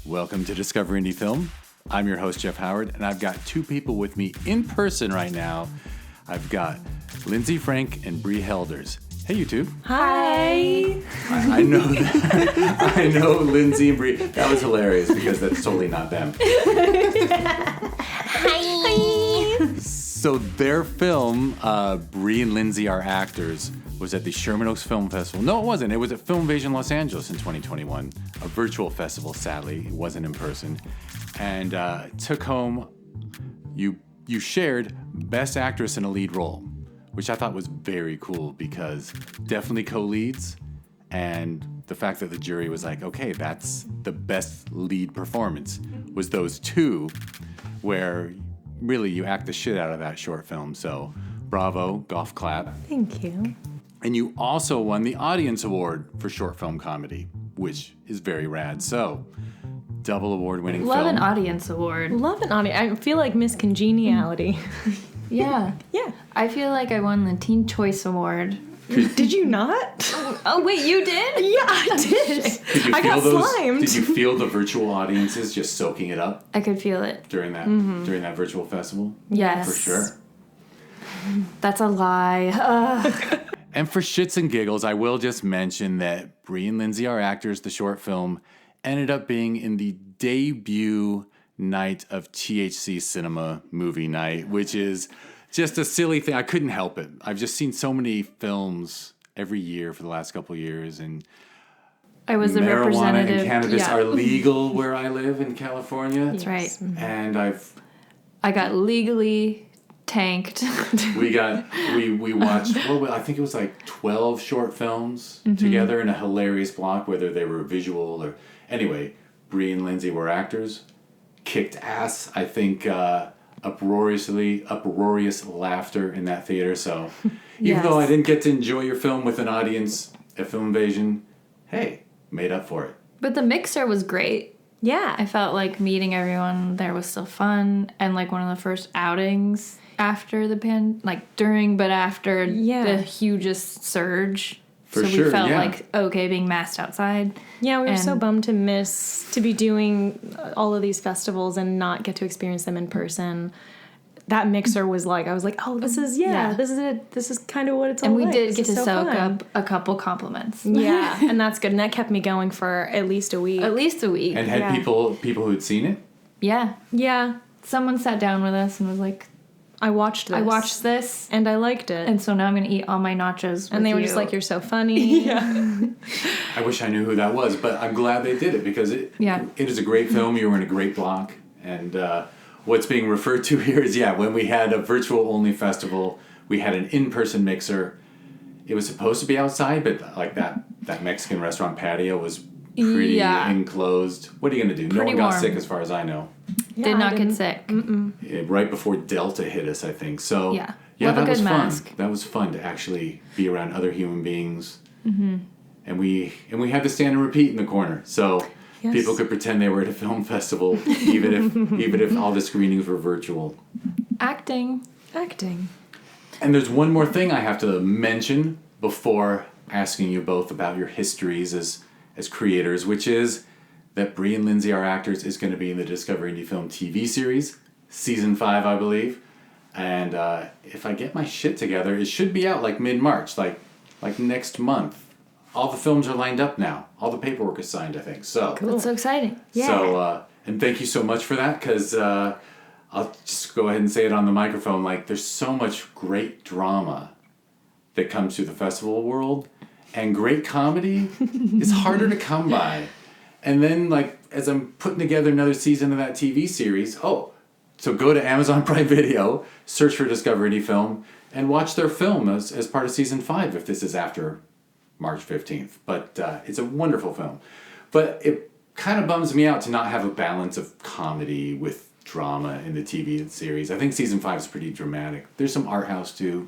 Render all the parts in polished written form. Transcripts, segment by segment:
Welcome to Discover Indie Film. I'm your host, Jeff Howard, and I've got two people with me in person right now. I've got Lyndsey Frank and Bree Helders. Hey, you two. Hi. I know that. I know Lyndsey and Bree. That was hilarious because that's totally not them. Hi. So their film, Bree and Lyndsey Are Actors, was at the Sherman Oaks Film Festival. No, it wasn't. It was at Filmvasion Los Angeles in 2021. A virtual festival, sadly. It wasn't in person. And took home, you shared Best Actress in a Lead Role, which I thought was very cool because definitely co-leads. And the fact that the jury was like, okay, that's the best lead performance, was those two where really you act the shit out of that short film. So bravo, golf clap. Thank you. And you also won the Audience Award for Short Film Comedy, which is very rad. So, double award-winning film. Love an Audience Award. Love an audience. I feel like Miss Congeniality. Yeah. Yeah. I feel like I won the Teen Choice Award. Did you not? Oh, wait, you did? Yeah, I did. Did you I got slimed. Did you feel the virtual audiences just soaking it up I could feel it. during that virtual festival? Yes. For sure. That's a lie. And for shits and giggles, I will just mention that Bree and Lyndsey Are Actors, the short film, ended up being in the debut night of THC Cinema movie night, which is just a silly thing. I couldn't help it. I've just seen so many films every year for the last couple of years, and I was the marijuana representative. and cannabis yeah. are legal where I live in California. That's right. And I got legally tanked. we watched, well, I think it was like 12 short films together in a hilarious block, whether they were visual or... Anyway, Bree and Lyndsey were actors, kicked ass. I think uproarious laughter in that theater. So even though I didn't get to enjoy your film with an audience at Filmvasion, hey, made up for it. But the mixer was great. Yeah. I felt like meeting everyone there was still fun, and like one of the first outings after the during but after the hugest surge. For so sure, we felt yeah. like okay being masked outside. Yeah, we were so And- bummed to be doing all of these festivals and not get to experience them in person. That mixer was like, I was like, oh, this is this is it. This is kind of what it's all And we like. did This get is to so soak fun. up a couple compliments. Yeah, and that's good. And that kept me going for at least a week. At least a week. And had people who'd seen it? Yeah. Yeah, Someone sat down with us and was like, I watched this. And I liked it. and so now I'm going to eat all my nachos And they were with just you. like, you're so funny. I wish I knew who that was, but I'm glad they did it because it is a great film. You were in a great block. And what's being referred to here is, when we had a virtual-only festival, we had an in-person mixer. It was supposed to be outside, but like that Mexican restaurant patio was pretty enclosed. What are you going to do? Pretty no one got warm. sick as far as I know. Did not get sick. Right before Delta hit us, I think. So Yeah. that Love a was good fun. mask. That was fun to actually be around other human beings. Mm-hmm. And we had to stand and repeat in the corner, so people could pretend they were at a film festival, even if all the screenings were virtual. Acting. And there's one more thing I have to mention before asking you both about your histories as creators, which is that Bree and Lyndsey Are Actors is going to be in the Discover Indie Film TV series, season 5, I believe. And if I get my shit together, it should be out like mid-March, like next month. All the films are lined up now. All the paperwork is signed, I think. So That's so exciting. Yeah. So and thank you so much for that, because I'll just go ahead and say it on the microphone. Like, there's so much great drama that comes through the festival world, and great comedy is harder to come by. And then, like, as I'm putting together another season of that TV series, so go to Amazon Prime Video, search for Discover Indie Film, and watch their film as part of season 5 if this is after March 15th. But it's a wonderful film. But it kind of bums me out to not have a balance of comedy with drama in the TV series. I think season 5 is pretty dramatic. There's some art house too,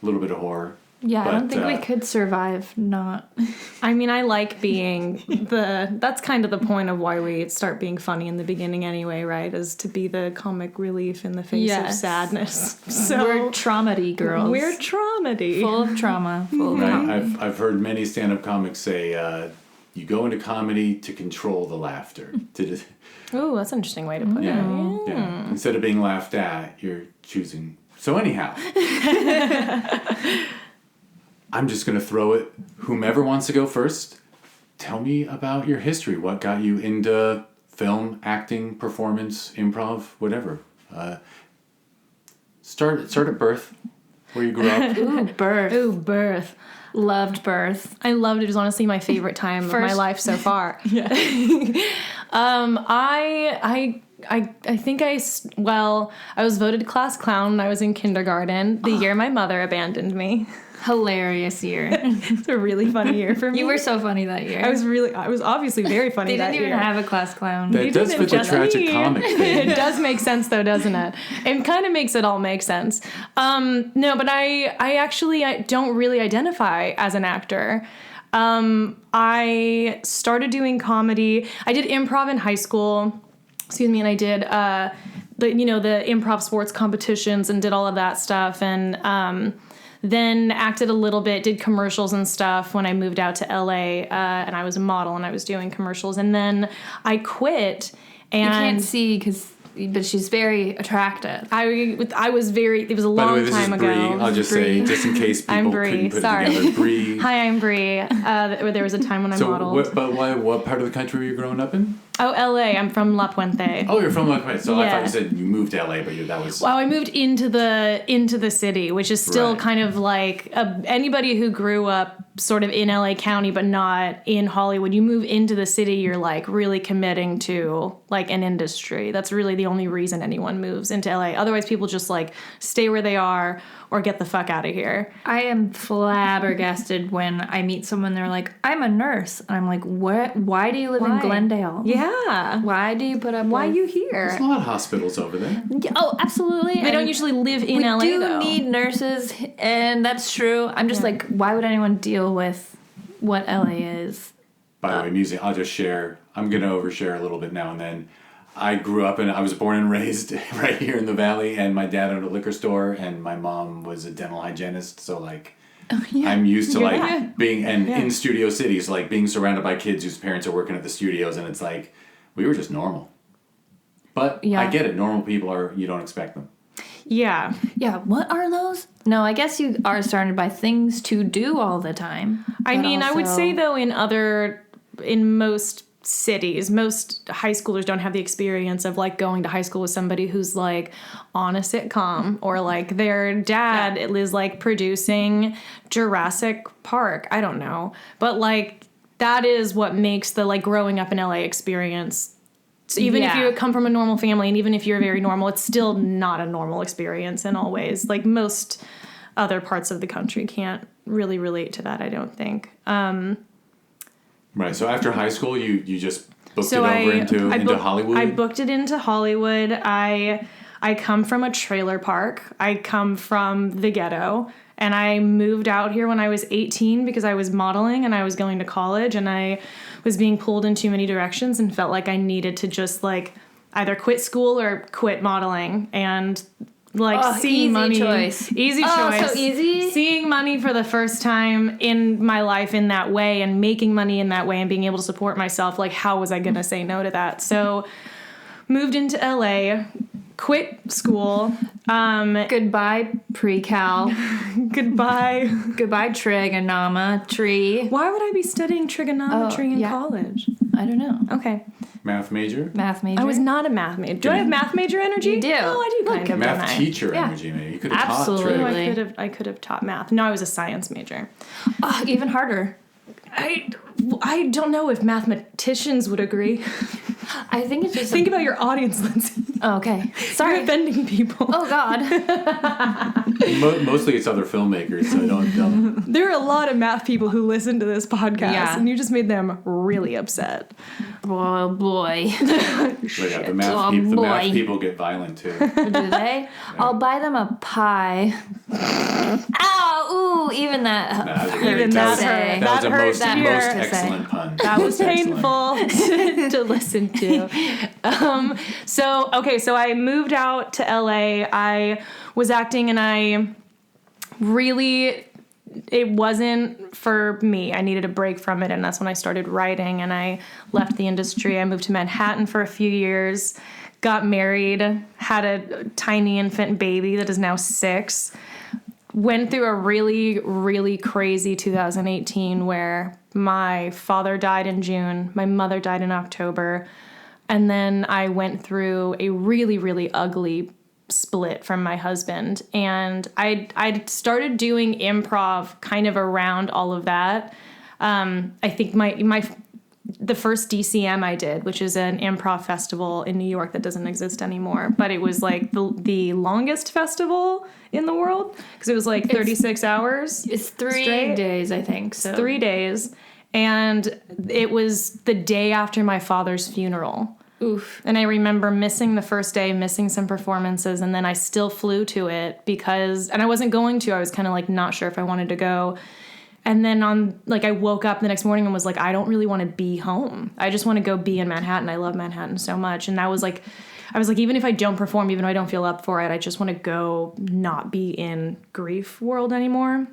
a little bit of horror. Yeah, But, I don't think we could survive not. I mean, I like being that's kind of the point of why we start being funny in the beginning anyway, right? Is to be the comic relief in the face of sadness. So We're traumedy girls. We're traumedy. Full of trauma. Full of Right. I've heard many stand-up comics say you go into comedy to control the laughter. Ooh, that's an interesting way to put it. Yeah. Instead of being laughed at, you're choosing. So anyhow, I'm just going to throw it. Whomever wants to go first, tell me about your history. What got you into film, acting, performance, improv, whatever. Start at birth, where you grew up. Ooh, birth. Ooh, birth. Loved birth. I loved it. It was honestly my favorite time of my life so far. Yeah. I think I was voted class clown when I was in kindergarten, the year my mother abandoned me. Hilarious year. It's a really funny year for me. You were so funny that year. I was obviously very funny that year. They didn't even have a class clown. That does fit the tragic comic thing. It does make sense though, doesn't it? It kind of makes it all make sense. No, but I don't really identify as an actor. I started doing comedy. I did improv in high school. And I did the improv sports competitions and did all of that stuff, and then acted a little bit, did commercials and stuff when I moved out to LA, and I was a model and I was doing commercials, and then I quit. And you can't see but she's very attractive. I was very. It was a long time ago. By the way, this is Bree. I'll just say, just in case people couldn't put it together. Bree. Hi, I'm Bree. There was a time when I modeled. What part of the country were you growing up in? Oh, LA. I'm from La Puente. Oh, you're from La Puente. So I thought you said you moved to LA, but that was. Well, I moved into the city, which is still kind of like anybody who grew up sort of in LA County, but not in Hollywood. You move into the city, you're like really committing to like an industry. That's really the only reason anyone moves into LA. Otherwise, people just like stay where they are or get the fuck out of here. I am flabbergasted when I meet someone, they're like, I'm a nurse. And I'm like, what? Why do you live in Glendale? Yeah. Why do you put up Why are you here? There's a lot of hospitals over there. Oh, absolutely. They don't usually live in LA, though. We do need nurses, and that's true. I'm just like, why would anyone deal with what LA is? By the way, music, I'll just share. I'm going to overshare a little bit now and then. I was born and raised right here in the Valley, and my dad owned a liquor store, and my mom was a dental hygienist, so like, I'm used to being, in Studio Cities, like being surrounded by kids whose parents are working at the studios, and it's like, we were just normal. But I get it, normal people you don't expect them. Yeah. Yeah, what are those? No, I guess you are surrounded by things to do all the time. I mean, I would say, though, in most cities, most high schoolers don't have the experience of like going to high school with somebody who's like on a sitcom, or like their dad is like producing Jurassic Park. I don't know. But like that is what makes the like growing up in LA experience. So even if you come from a normal family, and even if you're very normal, it's still not a normal experience in all ways. Like most other parts of the country can't really relate to that, I don't think. Right. So after high school, you just booked it over into Hollywood? I booked it into Hollywood. I come from a trailer park. I come from the ghetto. And I moved out here when I was 18 because I was modeling and I was going to college, and I was being pulled in too many directions and felt like I needed to just like either quit school or quit modeling. And like seeing money. Easy choice. So easy. Seeing money for the first time in my life in that way, and making money in that way, and being able to support myself. Like, how was I going to say no to that? So moved into LA, quit school. Goodbye pre-cal. Goodbye trigonometry. Why would I be studying trigonometry in college? I don't know. Okay. Math major? I was not a math major. Do I have math major energy? You do. Oh, I do kind of. Math teacher energy, maybe. You could have taught trig. I could have taught math. No, I was a science major. Oh, even harder. I don't know if mathematicians would agree. I think it's just... Think about your audience, Lyndsey. Oh, okay. Sorry. You're offending people. Oh, God. Mostly it's other filmmakers, so don't... There are a lot of math people who listen to this podcast, and you just made them really upset. Oh, boy. The math people get violent, too. Do they? Yeah. I'll buy them a pie. Ow! Ooh, even that hurt. That was a most excellent pun. That was painful to listen to. So I moved out to LA. I was acting, and I really it wasn't for me. I needed a break from it, and that's when I started writing, and I left the industry. I moved to Manhattan for a few years, got married, had a tiny infant baby that is now 6, went through a really, really crazy 2018 where my father died in June, my mother died in October, and then I went through a really, really ugly split from my husband. And I started doing improv kind of around all of that. I think the first DCM I did, which is an improv festival in New York that doesn't exist anymore, but it was like the longest festival in the world because it was like 36 hours. It's 3 straight. days, I think. So 3 days. And it was the day after my father's funeral. Oof. And I remember missing the first day, missing some performances, and then I still flew to it and I wasn't going to. I was kind of like not sure if I wanted to go. And then I woke up the next morning and was like, I don't really want to be home. I just want to go be in Manhattan. I love Manhattan so much. And that was like, I was like, even if I don't perform, even if I don't feel up for it, I just want to go not be in grief world anymore.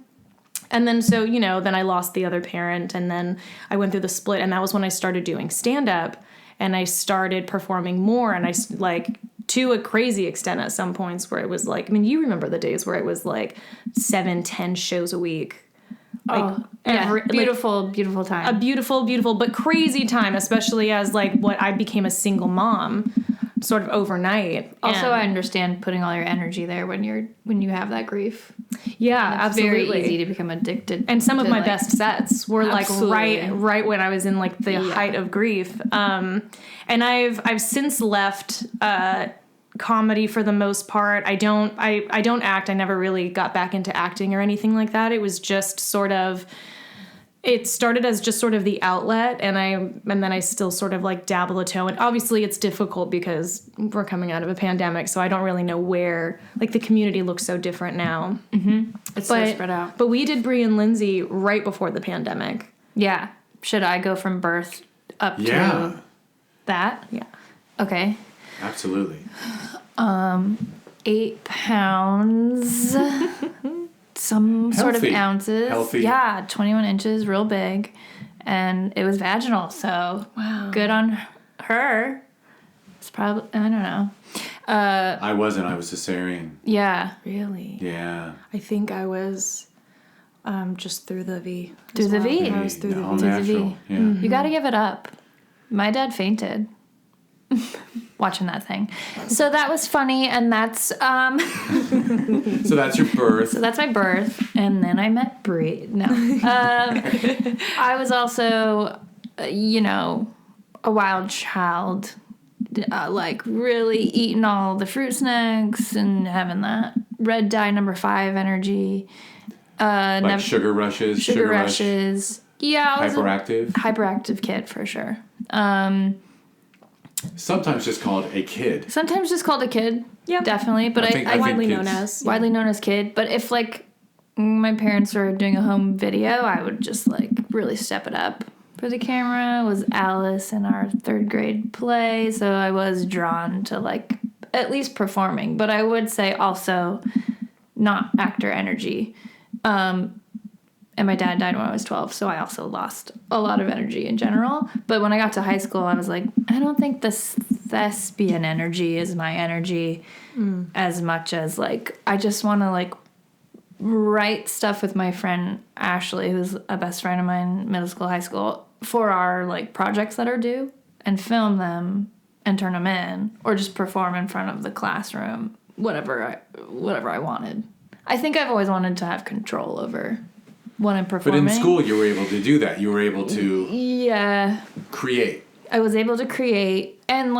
And then so, then I lost the other parent, and then I went through the split, and that was when I started doing stand-up. And I started performing more, and I to a crazy extent at some points where it was like, you remember the days where it was like 7-10 shows a week. Beautiful time. A beautiful, but crazy time, especially as what I became a single mom sort of overnight. Also, I understand putting all your energy there when you have that grief. Yeah, it's absolutely. Very easy to become addicted. And some of my best sets were absolutely. right when I was in the height of grief. And I've since left comedy for the most part. I don't act. I never really got back into acting or anything like that. It was just it started as just sort of the outlet, and then I still sort of dabble a toe. And obviously it's difficult because we're coming out of a pandemic, so I don't really know where the community looks so different now. Mm-hmm. It's so spread out. But we did Bree and Lyndsey right before the pandemic. Yeah. Should I go from birth up to that? Yeah. Okay. Absolutely. 8 pounds. Some Healthy. sort of ounces. Healthy. Yeah, 21 inches, real big. And it was vaginal, so good on her. It's probably, I don't know. I wasn't. I was cesarean. Yeah. Really? Yeah. I think I was just through the V. Through the V? I was through the All V. natural. Through the V. Yeah. Mm-hmm. You gotta give it up. My dad fainted. Watching that thing. So that was funny, and that's So that's your birth. so that's my birth, and then I met Bree. No. I was also, a wild child, really eating all the fruit snacks and having that red dye number 5 energy. Sugar rushes. Sugar rushes. Yeah, I was hyperactive. Hyperactive kid for sure. Sometimes just called a kid. Sometimes just called a kid. Yeah, definitely. But I think widely kids, known as. Widely known as kid. But if my parents were doing a home video, I would just really step it up for the camera. It was Alice in our 3rd grade play, so I was drawn to at least performing. But I would say also not actor energy. And my dad died when I was 12, so I also lost a lot of energy in general. But when I got to high school, I was like, I don't think this thespian energy is my energy as much as, I just want to, write stuff with my friend Ashley, who's a best friend of mine, middle school, high school, for our, projects that are due, and film them and turn them in, or just perform in front of the classroom, whatever I wanted. I think I've always wanted to have control over when I'm performing. But in school, you were able to do that. You were able to create. I was able to create and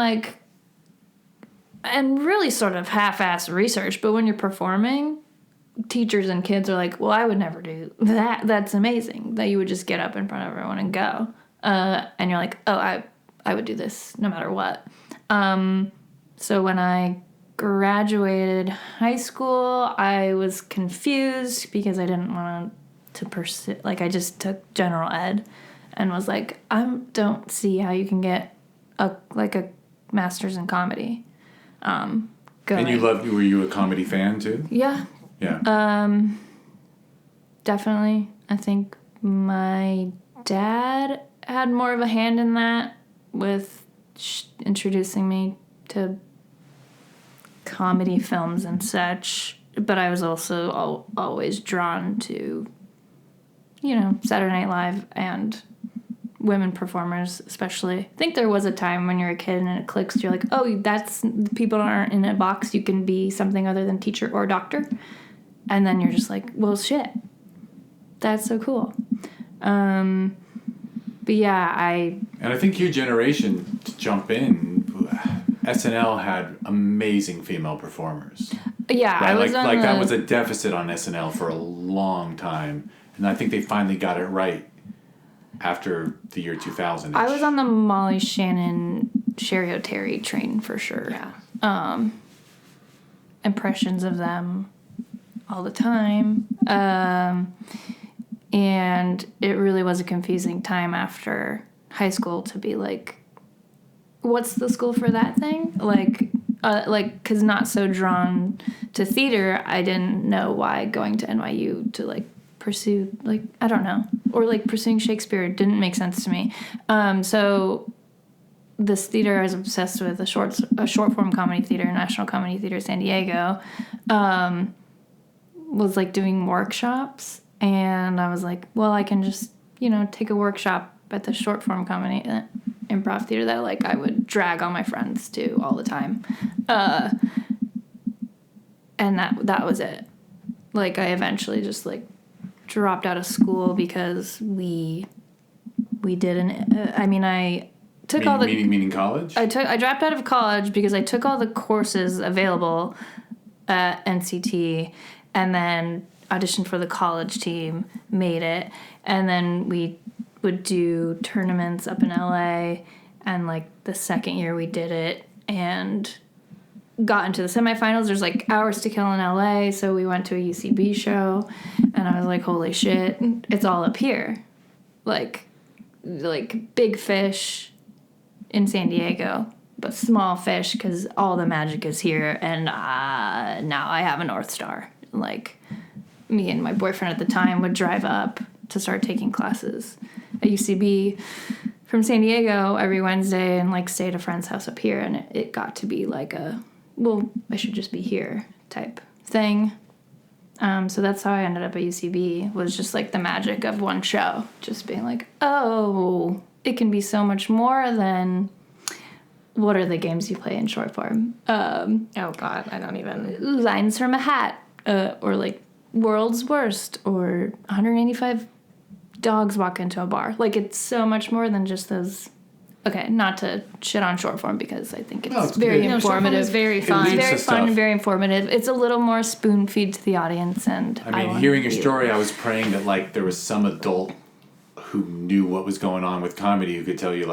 really sort of half-ass research. But when you're performing, teachers and kids are like, well, I would never do that. That's amazing that you would just get up in front of everyone and go. And you're like, oh, I would do this no matter what. So when I graduated high school, I was confused because I didn't want to pursue, I just took general ed and was like, I don't see how you can get a master's in comedy. And were you a comedy fan too? Yeah. Yeah. definitely. I think my dad had more of a hand in that with introducing me to comedy films and such. But I was also always drawn to, Saturday Night Live and women performers, especially. I think there was a time when you're a kid and it clicks. You're like, oh, that's people aren't in a box. You can be something other than teacher or doctor. And then you're just like, well, shit. That's so cool. But yeah, And I think your generation, to jump in, SNL had amazing female performers. Yeah, right? I was that was a deficit on SNL for a long time. And I think they finally got it right after the year 2000. I was on the Molly Shannon, Sherry O'Terry train for sure. Yeah. Impressions of them all the time. And it really was a confusing time after high school to be like, what's the school for that thing? Because not so drawn to theater, I didn't know why going to NYU to pursue I don't know, or pursuing Shakespeare didn't make sense to me. So this theater I was obsessed with, a short form comedy theater, National Comedy Theater San Diego, was doing workshops, and I was like, well, I can just take a workshop at the short form comedy improv theater that I would drag all my friends to all the time, and that was it. I eventually just dropped out of school because we didn't. I took all the meaning college. I dropped out of college because I took all the courses available at NCT, and then auditioned for the college team, made it, and then we would do tournaments up in LA, and the second year we did it and got into the semifinals. There's hours to kill in LA, so we went to a UCB show, and I was like, holy shit, it's all up here. Big fish in San Diego, but small fish because all the magic is here, and now I have a North Star. Me and my boyfriend at the time would drive up to start taking classes at UCB from San Diego every Wednesday and stay at a friend's house up here, and it got to be I should just be here type thing. So that's how I ended up at UCB, was just the magic of one show, just being oh, it can be so much more than what are the games you play in short form. Oh God, I don't even. Lines from a hat, or World's Worst, or 185 dogs walk into a bar. It's so much more than just those. Okay, not to shit on short form because I think it's very informative. Short form is very fun. It's very fun and very informative. It's a little more spoon feed to the audience, and hearing your story, I was praying that there was some adult who knew what was going on with comedy who could tell you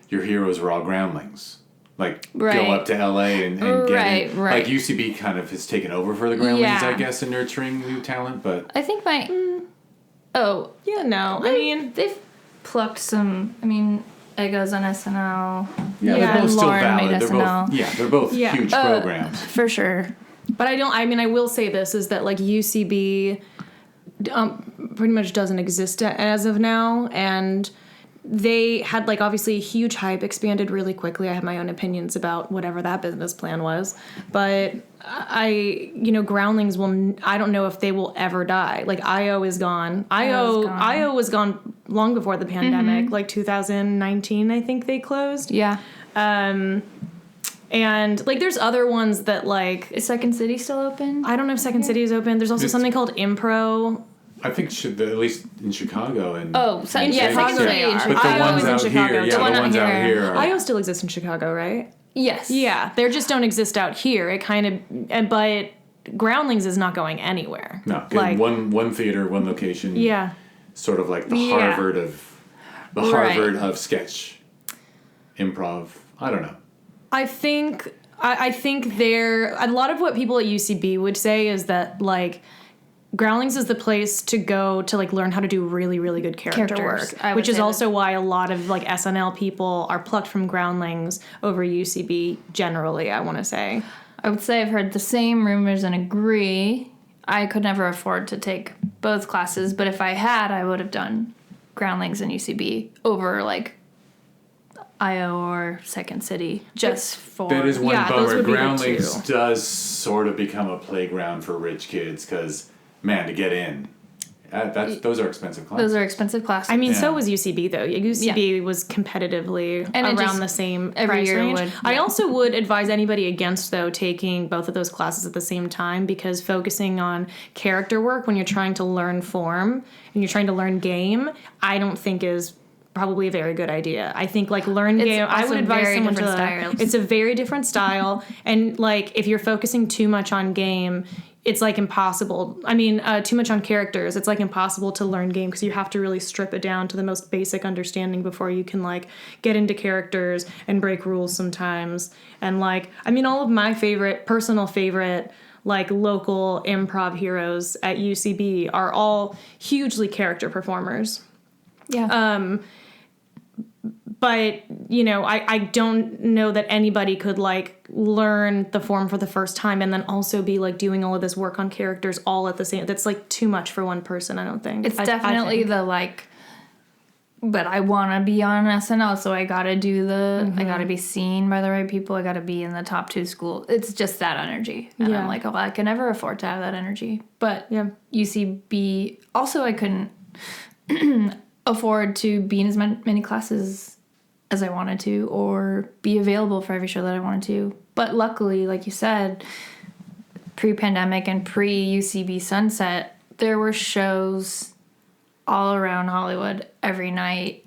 your heroes were all groundlings. Go up to LA and get in. Right. UCB kind of has taken over for the groundlings, I guess, in nurturing new talent, but I think they've plucked some. Eggos on SNL. Yeah, they're both still Lauren valid. Made They're both huge programs. For sure. But I will say this, is that UCB pretty much doesn't exist as of now, and they had obviously a huge hype, expanded really quickly. I have my own opinions about whatever that business plan was, but Groundlings I don't know if they will ever die. IO is gone. IO was gone long before the pandemic, 2019, I think they closed. Yeah. And there's other ones that Is Second City still open? I don't know if Second City is open. There's also something called Impro. I think at least in Chicago and Second City but the ones out here, the ones out here. IO still exists in Chicago, right? Yes. Yeah, they just don't exist out here. It kind of, but Groundlings is not going anywhere. No, one theater, one location. Yeah. Sort of the Harvard of sketch, improv. I don't know. I think a lot of what people at UCB would say is that Groundlings is the place to go to learn how to do really, really good character work, which is also why a lot of SNL people are plucked from Groundlings over UCB generally, I want to say. I would say I've heard the same rumors and agree. I could never afford to take both classes, but if I had, I would have done Groundlings and UCB over like IO or Second City just for... That is one Yeah, those bummer. would be the Groundlings two. does sort of become a playground for rich kids because, man, to get in, those are expensive classes. Those are expensive classes. I mean, Yeah. so was UCB though. UCB was competitively And it around just- the same every price year range. would- I yeah. also would advise anybody against though taking both of those classes at the same time because focusing on character work when you're trying to learn form and you're trying to learn game, I don't think is probably a very good idea. I think like learn It's game. I also would advise very someone different to. styles. It's a very different style, and like if you're focusing too much on game, it's like impossible. I mean, too much on characters. It's like impossible to learn game because you have to really strip it down to the most basic understanding before you can like get into characters and break rules sometimes. And like, I mean, all of my personal favorite, like local improv heroes at UCB are all hugely character performers. yeah. But, you know, I don't know that anybody could, like, learn the form for the first time and then also be, like, doing all of this work on characters all at the same... That's, like, too much for one person, I don't think. It's I definitely think. the like, but I want to be on SNL, so I got to do the, I got to be seen by the right people. I got to be in the top 2 school. It's just that energy. And Yeah. I'm like, oh, I can never afford to have that energy. But Yeah. UCB, also I couldn't afford to be in as many classes as I wanted to or be available for every show that I wanted to. But luckily, like you said, pre-pandemic and pre-UCB Sunset, there were shows all around Hollywood every night,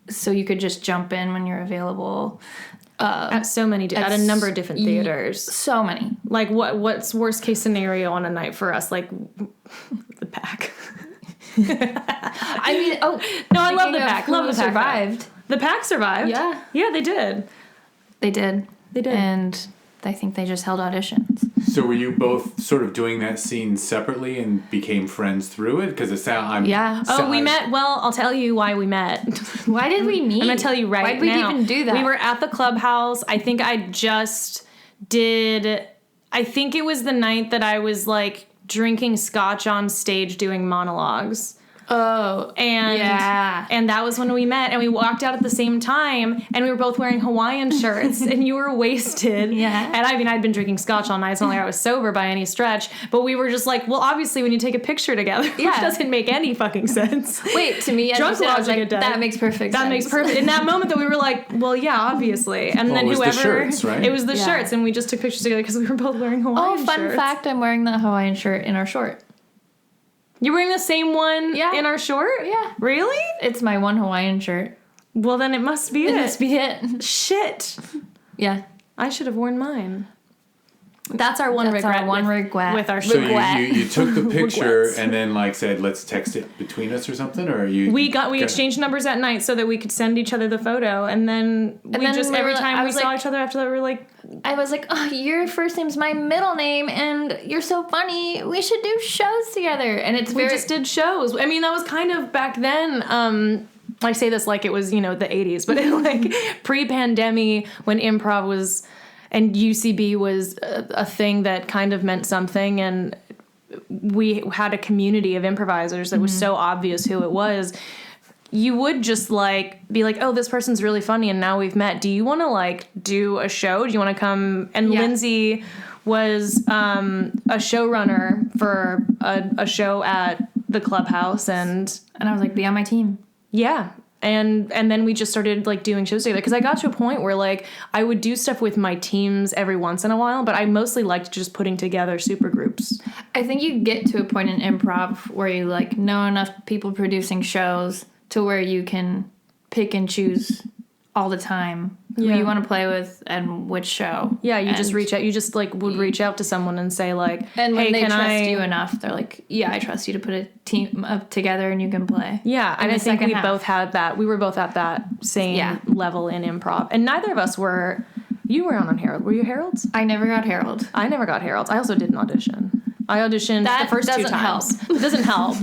so you could just jump in when you're available. At so many... at a number of different theaters. So many. Like, what's worst case scenario on a night for us? Like, the Pack. I mean, oh No, I love the speaking of Pack. who Love the Pack. survived. The Pack survived. Yeah. Yeah, they did. They did. They did. And I think they just held auditions. So were you both sort of doing that scene separately and became friends through it? Because it sounds... Yeah. Oh, we met. Well, I'll tell you why we met. Why did we meet? I'm gonna tell you right Why did we now. even do that? We were at the clubhouse. I think I just did. I think it was the night that I was like drinking scotch on stage doing monologues. Oh, And yeah. and that was when we met, and we walked out at the same time, and we were both wearing Hawaiian shirts, and you were wasted. Yeah. And I mean, I'd been drinking scotch all night. It's not like I was sober by any stretch, but we were just like, well, obviously, when you take a picture together, Yeah. which doesn't make any fucking sense. Wait, to me, as Drunk you said, I was logic, like, it does. that makes perfect sense. That makes perfect. In that moment, that we were like, well, yeah, obviously. And Well, then it was the whoever, shirts, right? it was the Yeah. shirts, and we just took pictures together because we were both wearing Hawaiian Oh, fun shirts. fact, I'm wearing the Hawaiian shirt in our short. You're wearing the same one Yeah. in our short? Yeah. Really? It's my one Hawaiian shirt. Well, then it must be It it. must be it. Shit. Yeah. I should have worn mine. That's our one That's regret. our one regret. with our So shirt. you took the picture Regrets. and then like said, let's text it between us or something? Or you... We exchanged numbers at night so that we could send each other the photo, and then we then just we every were- time I we was saw like- each other after that, we were like, I was like, oh, your first name's my middle name, and you're so funny. We should do shows together. And it's we very... just did shows. I mean, that was kind of back then. I say this like it was, you know, the 80s, but like pre-pandemic when improv was and UCB was a thing that kind of meant something, and we had a community of improvisers that was so obvious who it was. You would just like be like, oh, this person's really funny, and now we've met. Do you want to like do a show? Do you want to come? And Yeah. Lyndsey was a showrunner for a show at the clubhouse, and And I was like, be on my team. yeah. And then we just started like doing shows together, because I got to a point where like I would do stuff with my teams every once in a while, but I mostly liked just putting together super groups. I think you get to a point in improv where you like know enough people producing shows to where you can pick and choose all the time who Yeah. you want to play with and which show. Yeah, you just And- reach out. You just like would reach out to someone and say like, And when hey, they can trust I? you enough, they're like, yeah, I trust you to put a team up together and you can play. Yeah, and the I think second we half. both had that. We were both at that same Yeah. level in improv, and neither of us were. You were on Harold. Were you Harold's? I never got Harold. I never got Harold's. I also didn't audition. I auditioned That the first two doesn't times. help. It doesn't help.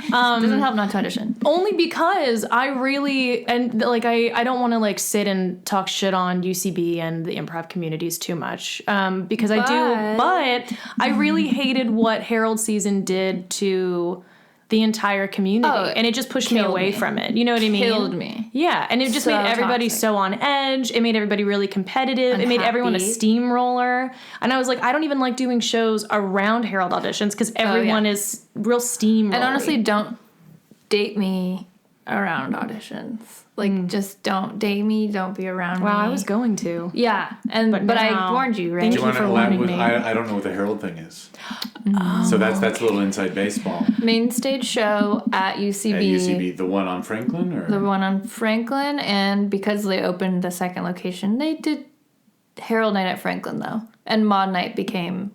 Doesn't help not to audition. Only because I really, and like, I don't want to like sit and talk shit on UCB and the improv communities too much, because I do, but I really hated what Herald season did to the entire community, and it just pushed me away from it. You know what I mean? Killed me. Yeah, and it just So made everybody toxic. so on edge. It made everybody really competitive. It made everyone a Unhappy. steamroller. And I was like, I don't even like doing shows around Herald auditions because everyone is real steamroller. And honestly, don't date me around auditions. Like, just don't date me. Don't be around me. Wow, I was going to. Yeah, but I now- warned you, right? Thank Do you want for to warning elaborate? me. I don't know what the Herald thing is. So that's a little inside baseball. Main stage show at UCB. At UCB, the one on Franklin, or The one on Franklin, and because they opened the second location, they did Herald Night at Franklin, though. And Maud Night became,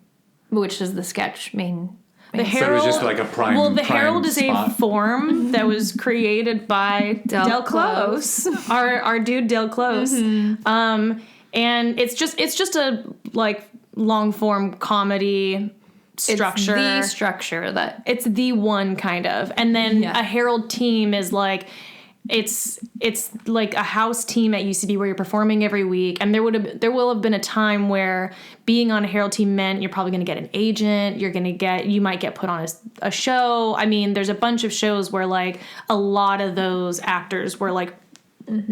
which is the sketch main. The so it Herald, was just like a prime. well, the prime Herald is spot. a form that was created by Del Close. Close, our dude Del Close, and it's just a like long form comedy structure. It's the structure that It's the one kind of, and then Yeah. a Herald team is like. It's like a house team at UCB where you're performing every week, and there will have been a time where being on a Herald team meant you're probably going to get an agent, you might get put on a show. I mean, there's a bunch of shows where like a lot of those actors were like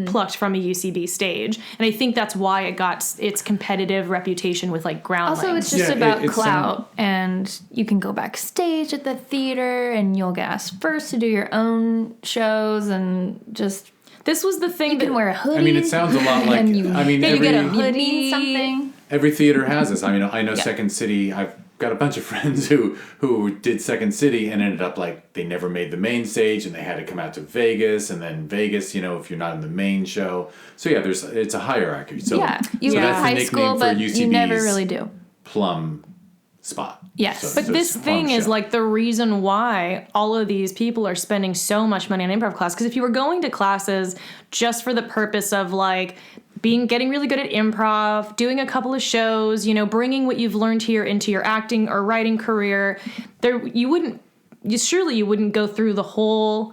plucked from a UCB stage, and I think that's why it got its competitive reputation with like groundlings. also it's just Yeah, about it's clout, and you can go backstage at the theater, and you'll get asked first to do your own shows, and just this was the thing you that can wear a hoodie. I mean, it sounds a lot like. and you, I mean, you get a every hoodie, mean something. every theater has this. I mean, I know Second City. I've got a bunch of friends who did Second City and ended up like they never made the main stage, and they had to come out to Vegas, and then Vegas, you know, if you're not in the main show. So yeah, it's a hierarchy. So Yeah, you so go to that's the high nickname school, for but you UCB's never really do. plum spot. Yes. But So this it's thing plum is show. like the reason why all of these people are spending so much money on improv class. Because if you were going to classes just for the purpose of like getting really good at improv, doing a couple of shows, you know, bringing what you've learned here into your acting or writing career, you wouldn't go through the whole,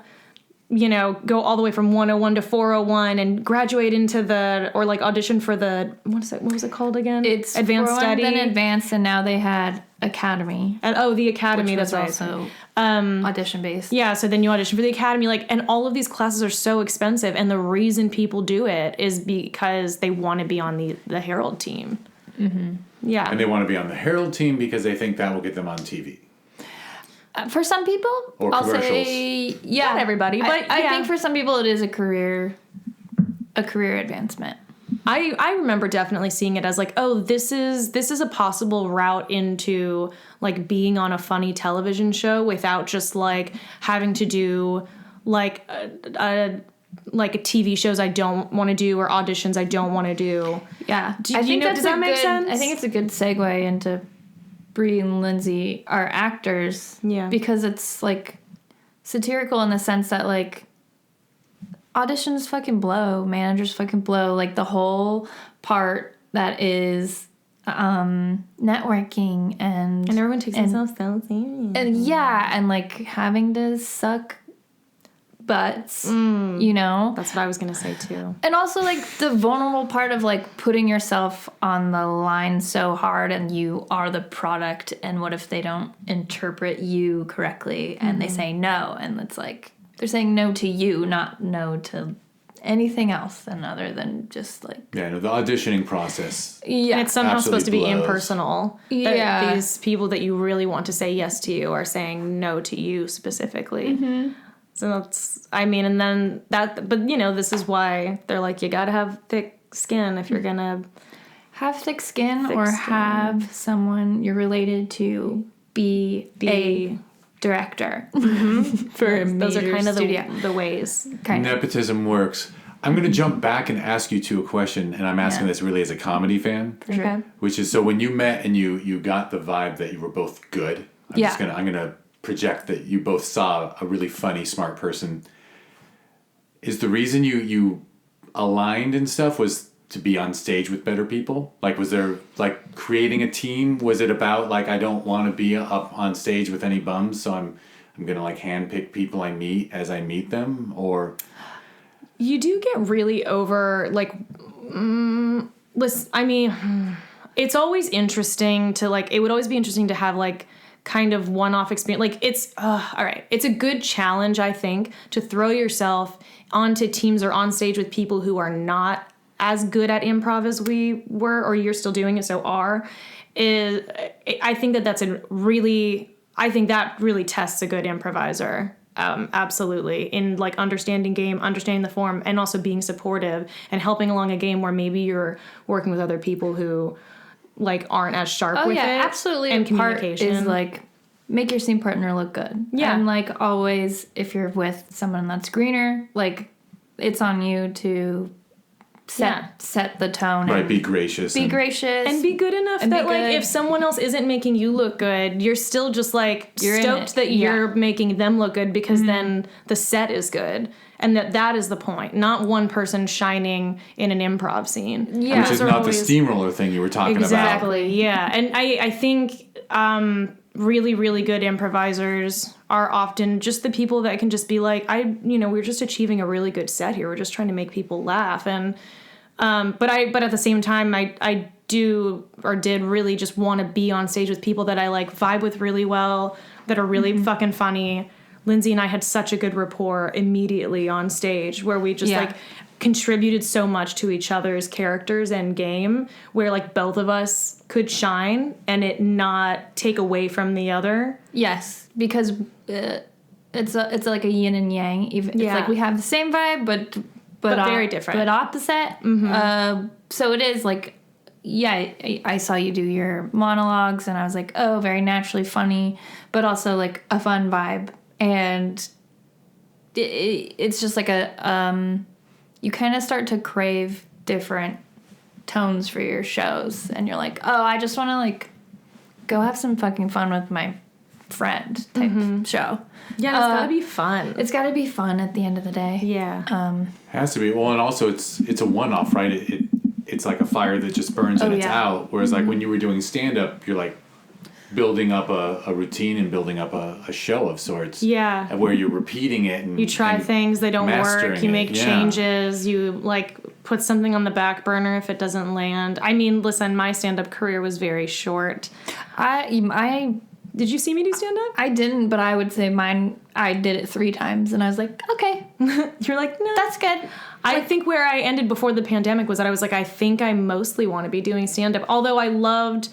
you know, go all the way from 101 to 401 and graduate into or like audition for the, what was it called again? It's advanced study. Then advanced, and now they had Academy. And the Academy, Which that's was right. also audition based. Yeah, so then you audition for the Academy, like, and all of these classes are so expensive, and the reason people do it is because they want to be on the Herald team. Mm-hmm. Yeah, And they want to be on the Herald team because they think that will get them on TV. For some people, Or I'll commercials. say yeah. Not everybody, but I yeah. think for some people it is a career advancement. I remember definitely seeing it as like, oh, this is a possible route into like being on a funny television show without just like having to do like a TV shows I don't want to do or auditions I don't want to do. Yeah, does that make sense? I think it's a good segue into Bree and Lyndsey, our actors. Yeah. Because it's like satirical in the sense that like auditions fucking blow, managers fucking blow. Like the whole part that is networking and everyone takes themselves so serious. and yeah, and like having to suck butts, you know. That's what I was gonna say too. And also, like, the vulnerable part of, like, putting yourself on the line so hard and you are the product, and what if they don't interpret you correctly and they say no? And it's like, they're saying no to you, not no to anything else than other than just, like... Yeah, no, the auditioning process. Yeah. And it's somehow Absolutely supposed to be blows. impersonal. Yeah. These people that you really want to say yes to you are saying no to you specifically. Mm-hmm. So that's, I mean, and then but you know, this is why they're like, you gotta have thick skin if you're gonna have thick skin have someone you're related to be a director for a those are major kind of studio. the ways. Kind of. Nepotism works. I'm going to jump back and ask you two a question, and I'm asking this really as a comedy fan, For sure. Okay. which is, so when you met and you got the vibe that you were both good, I'm gonna project that you both saw a really funny, smart person. Is the reason you aligned and stuff was to be on stage with better people? Like, was there, like, creating a team? Was it about, like, I don't want to be up on stage with any bums, so I'm I'm going to like handpick people I meet as I meet them, or You do get really over, like, listen, I mean, it's always interesting to, like, it would always be interesting to have, like, kind of one-off experience. Like, it's, all right, it's a good challenge, I think, to throw yourself onto teams or on stage with people who are not as good at improv as we were, or you're still doing it, so are. I think I think that really tests a good improviser. Absolutely. In like understanding game, understanding the form, and also being supportive and helping along a game where maybe you're working with other people who like aren't as sharp with it. Absolutely. And Communication is like make your scene partner look good. Yeah. And like always, if you're with someone that's greener, like it's on you to set the tone. right, be gracious. Be gracious. And be good enough that like if someone else isn't making you look good, you're still just like stoked that you're making them look good, because then the set is good. And that is the point. Not one person shining in an improv scene. Yeah. Which is not the steamroller thing you were talking about. Exactly, yeah. And I think really, really good improvisers are often just the people that can just be like, we're just achieving a really good set here. We're just trying to make people laugh. And but at the same time, I did really just want to be on stage with people that I like vibe with really well, that are really fucking funny. Lyndsey and I had such a good rapport immediately on stage, where we just like contributed so much to each other's characters and game, where like both of us could shine and it not take away from the other. Yes, because it's like a yin and yang. It's like we have the same vibe, but very different, but opposite. So it is like, I saw you do your monologues, and I was like, oh, very naturally funny, but also like a fun vibe. And it's just like you kind of start to crave different tones for your shows, and you're like, oh, I just want to like go have some fucking fun with my friend type show. Yeah, it's gotta be fun. It's gotta be fun at the end of the day. Yeah. Has to be. Well, and also it's a one-off, right? It's like a fire that just burns and it's out. Whereas like when you were doing stand-up, you're like building up a routine and building up a show of sorts. Yeah. Where you're repeating it and you try things, they don't work. You make it. changes. You like put something on the back burner if it doesn't land. I mean, listen, my stand-up career was very short. Did you see me do stand-up? I didn't, but I would say mine, I did it 3 times, and I was like, okay. You're like, no. That's good. I think where I ended before the pandemic was that I was like, I think I mostly want to be doing stand-up. Although I loved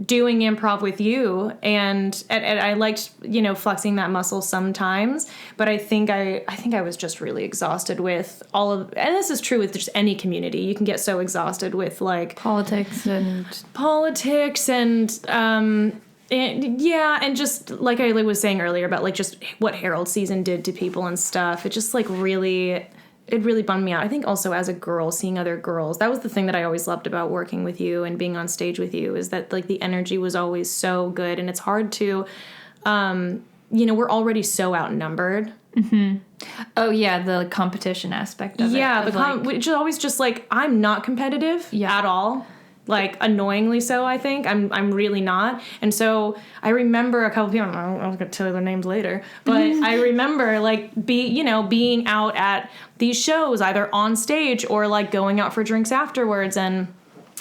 doing improv with you, and I liked, flexing that muscle sometimes. But I think I was just really exhausted with all of, and this is true with just any community. You can get so exhausted with like politics and and just like I was saying earlier about like just what Herald season did to people and stuff. It just like really bummed me out. I think also as a girl, seeing other girls, that was the thing that I always loved about working with you and being on stage with you, is that like the energy was always so good, and it's hard to, we're already so outnumbered. Mm-hmm. Oh yeah, the competition aspect of it. Yeah, which is always just like, I'm not competitive at all. Like, annoyingly so, I think. I'm really not. And so I remember a couple people, I was going to tell you their names later, but I remember, like, being out at these shows, either on stage or, like, going out for drinks afterwards, and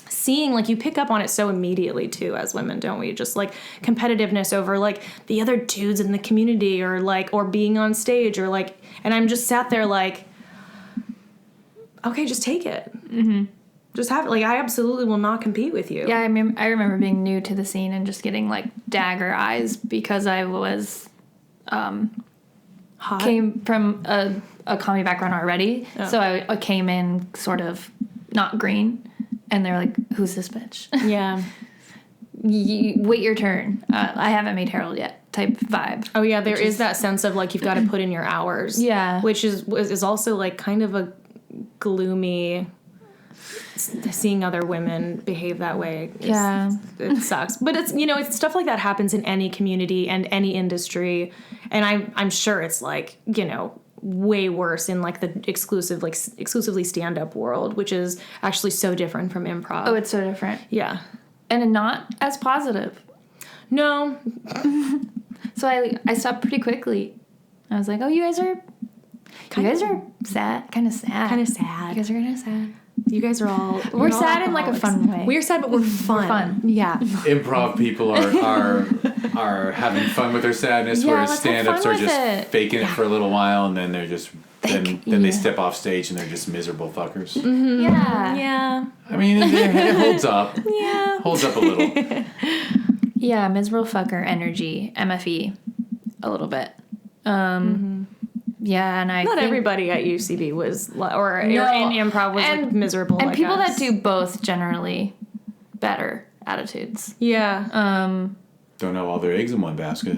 seeing, like, you pick up on it so immediately, too, as women, don't we? Just, like, competitiveness over, like, the other dudes in the community, or, like, or being on stage, or, like, and I'm just sat there, like, okay, just take it. Mm-hmm. Just have it. Like, I absolutely will not compete with you. Yeah, I remember being new to the scene and just getting, like, dagger eyes because I was, Hot? Came from a comedy background already. Oh. So I came in sort of not green, and they're like, who's this bitch? Yeah. Wait your turn. I haven't made Herald yet type vibe. Oh, yeah, there is that sense of, like, you've got to put in your hours. Yeah. Which is also, like, kind of a gloomy... Seeing other women behave that way, it sucks. But it's it's stuff like that happens in any community and any industry, and I'm sure it's like way worse in like the exclusively stand up world, which is actually so different from improv. Oh, it's so different. Yeah, and not as positive. No. So I stopped pretty quickly. I was like, oh, you guys are sad. Kind of sad. Kind of You sad. guys are kind of sad. You guys are all... We're sad in like a fun way. We're sad, but we're fun. We're fun. Yeah. Improv people are having fun with their sadness, Yeah, whereas let's have stand-ups fun are with just it. faking it for a little while, and then they're just then they yeah. step off stage and they're just miserable fuckers. Yeah. Yeah. I mean, it holds up. Yeah. Holds up a little. Yeah, miserable fucker energy, MFE, a little bit. Yeah, and I Not think everybody at UCB was, or in No. improv was like miserable. and like people us. that do both generally better attitudes. Yeah. Don't have all their eggs in one basket.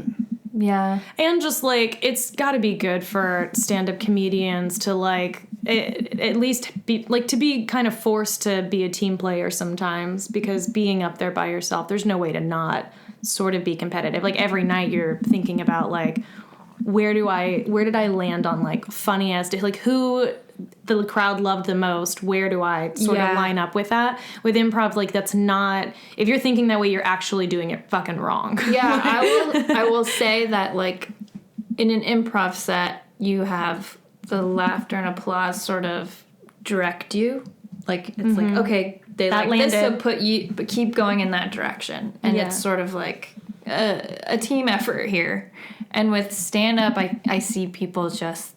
Yeah. And just like, it's got to be good for stand-up comedians to like, at least be like, to be kind of forced to be a team player sometimes, because being up there by yourself, there's no way to not sort of be competitive. Like every night you're thinking about like, where did I land on like funniest, like who the crowd loved the most, where do I sort of line up with that? With improv, like that's not, if you're thinking that way, you're actually doing it fucking wrong. Yeah, I will say that like in an improv set, you have the laughter and applause sort of direct you. Like it's like, okay, they That like this, so landed. but keep going in that direction. And it's sort of like a team effort here. And with stand-up, I see people just,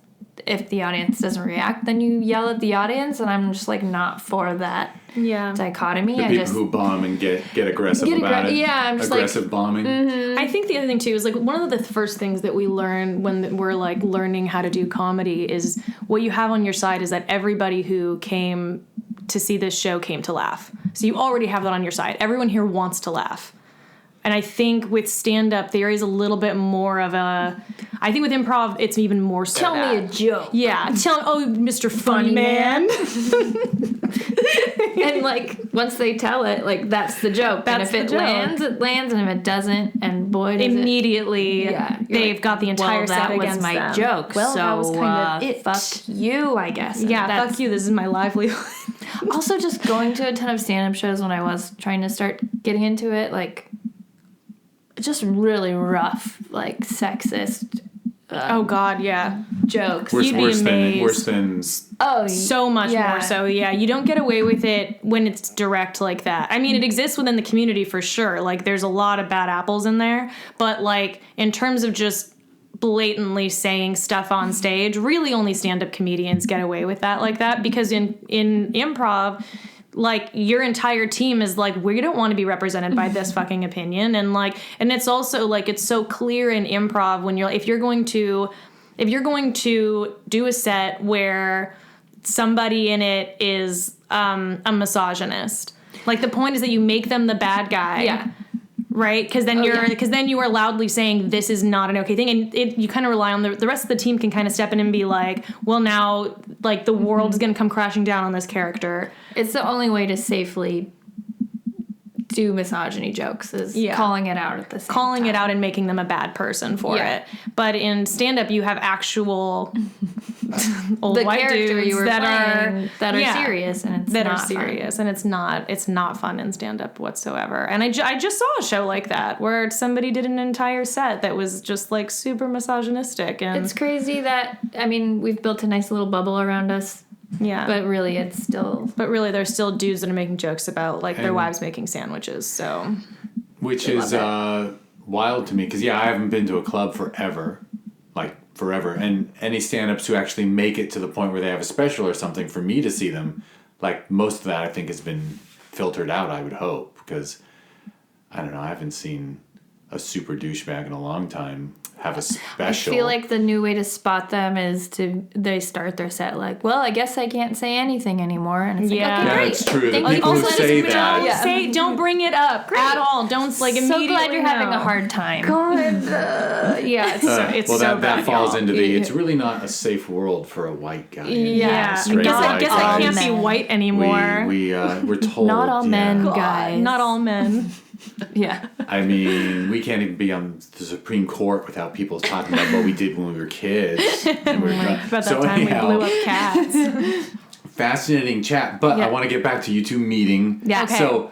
if the audience doesn't react, then you yell at the audience, and I'm just like not for that dichotomy. The people who bomb and get aggressive about it. Yeah, I'm just aggressive bombing. I think the other thing too is like one of the first things that we learn when we're like learning how to do comedy is what you have on your side is that everybody who came to see this show came to laugh. So you already have that on your side. Everyone here wants to laugh. And I think with stand-up, there is a little bit more of a... I think with improv, it's even more so Tell that. me a joke. Yeah. Oh, Mr. Funny Man. And, like, once they tell it, like, that's the joke. That's and if the it joke. lands, it lands. And if it doesn't, and boy, does Immediately, they've like, got the entire set that was against my them. joke. Well, so, that was kind of it. Fuck you, I guess. Yeah, That's- fuck you. This is my livelihood. Also, just going to a ton of stand-up shows when I was trying to start getting into it, like... just really rough, like sexist. Oh God, yeah. Jokes. You'd be Worse amazed. than So much more so. Yeah, you don't get away with it when it's direct like that. I mean, it exists within the community for sure. Like, there's a lot of bad apples in there, but like in terms of just blatantly saying stuff on stage, really only stand-up comedians get away with that like that, because in improv, like your entire team is like, we don't want to be represented by this fucking opinion. And like, and it's also like, it's so clear in improv when if you're going to do a set where somebody in it is a misogynist, like the point is that you make them the bad guy. Yeah. Right? Because then you are loudly saying this is not an okay thing, and you kind of rely on the rest of the team can kind of step in and be like, well, now like the world is going to come crashing down on this character. It's the only way to safely do misogyny jokes is calling it out at the same time. It out and making them a bad person for it. But in stand-up, you have actual old the white character dudes you were that are serious, and it's that not are serious, and it's not fun in stand-up whatsoever. And I just saw a show like that where somebody did an entire set that was just like super misogynistic, and It's crazy that we've built a nice little bubble around us. yeah. But really, it's still... But really, there's still dudes that are making jokes about, like, their wives making sandwiches, so... Which is wild to me, because, I haven't been to a club forever. Like, forever. And any stand-ups who actually make it to the point where they have a special or something, for me to see them, like, most of that, I think, has been filtered out, I would hope. Because, I don't know, I haven't seen a super douchebag in a long time have a special. I feel like the new way to spot them is they start their set like, well, I guess I can't say anything anymore, and it's like, okay, great. That's true. Thank The you. people who Also, say just that. Don't bring it up at all. Don't, like, immediately So glad you're having no. a hard time. God. It's Well, so that bad, falls y'all. into the, it's really not a safe world for a white guy. Yeah. Straight I white guess I guys. can't be white anymore. We're told. Not all men, God, guys. not all men. Yeah. I mean, we can't even be on the Supreme Court without people talking about what we did when we were kids. And we were About that time we blew up cats. fascinating chat, but Yeah. I want to get back to you two meeting. Yeah. Okay. So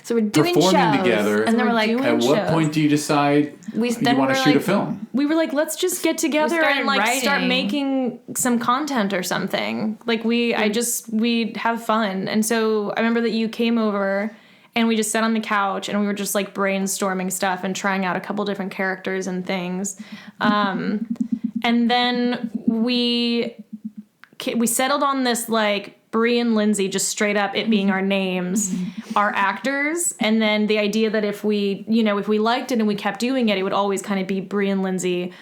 So we're doing performing shows, together. and then we're like, doing At what shows. point do you decide you then want to we're shoot a like- film? We were like, let's just get together started and like start writing. making some content or something. Like we'd have fun. And so I remember that you came over and we just sat on the couch and we were just like brainstorming stuff and trying out a couple different characters and things. And then we settled on this like Bree and Lyndsey, just straight up it being our names, our actors, and then the idea that if we liked it and we kept doing it, it would always kind of be Bree and Lyndsey,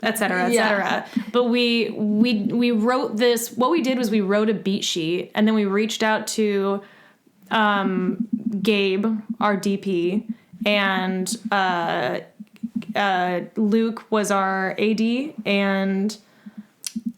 et cetera, et cetera. But we wrote this. What we did was we wrote a beat sheet, and then we reached out to Gabe, our DP, and Luke was our AD, and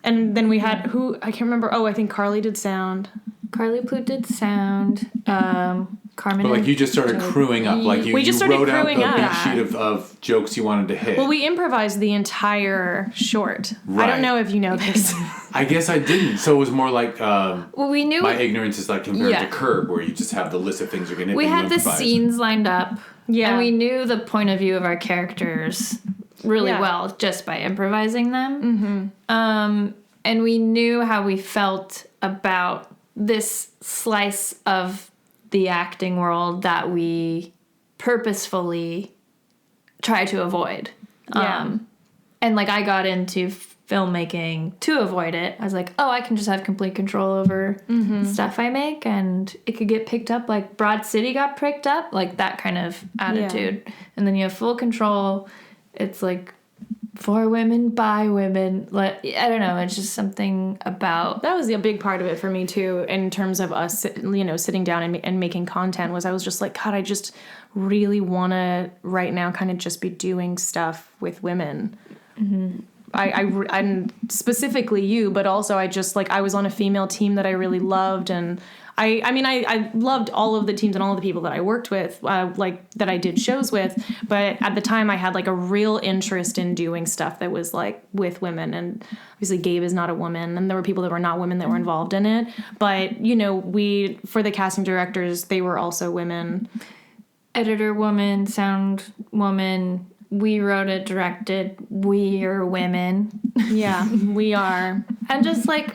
then we had who I can't remember. Oh, I think Carly did sound. Carly Plute did sound. Carmen. But like you just started crewing up, like We just started wrote out a crewing up. beat sheet of jokes you wanted to hit. Well, we improvised the entire short. I Right. don't know if you know this. I guess I didn't. So it was more like Well, we knew my ignorance is like compared Yeah. to Curb, where you just have the list of things you're gonna hit. we and you had the improvise. scenes lined up. Yeah. And we knew the point of view of our characters really Yeah. well just by improvising them. And we knew how we felt about this slice of the acting world that we purposefully try to avoid. Yeah. And like I got into filmmaking to avoid it. I was like, oh, I can just have complete control over stuff I make, and it could get picked up like Broad City got picked up, like that kind of attitude. And then you have full control. It's like for women, by women. Like, I don't know. It's just something about That was a big part of it for me too, in terms of us, sitting down and making content. Was I was just like, God, I just really want to right now kind of just be doing stuff with women. I'm specifically you, but also I just like I was on a female team that I really loved, and I loved all of the teams and all of the people that I worked with, like that I did shows with. But at the time, I had like a real interest in doing stuff that was like with women. And obviously, Gabe is not a woman, and there were people that were not women that were involved in it. But for the casting directors, they were also women. editor woman, sound woman. We wrote it, directed. We are women. Yeah, we are. And just like,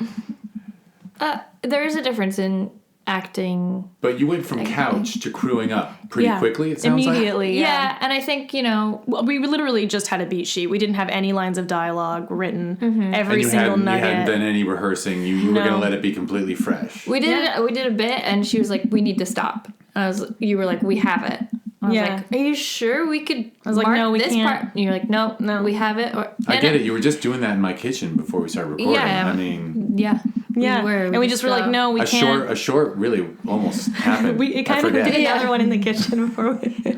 there is a difference in acting. But you went from couch to crewing up pretty quickly, it sounds immediately. Yeah, and I think, Well, we literally just had a beat sheet. We didn't have any lines of dialogue written. Mm-hmm. Every like. single You nugget. hadn't done any rehearsing. You were No. going to let it be completely fresh. we did a bit, and she was like, "We need to stop." And you were like, "We have it." I was Yeah. like, "Are you sure we could?" I was like, "No, we this can't." part. And you're like, "No, we have it." I get it. You were just doing that in my kitchen before we started recording. Yeah. I mean, Yeah, Yeah, and we just were like, no, we a can't. short really almost happened. It kind I of did forget. another one in the kitchen before we.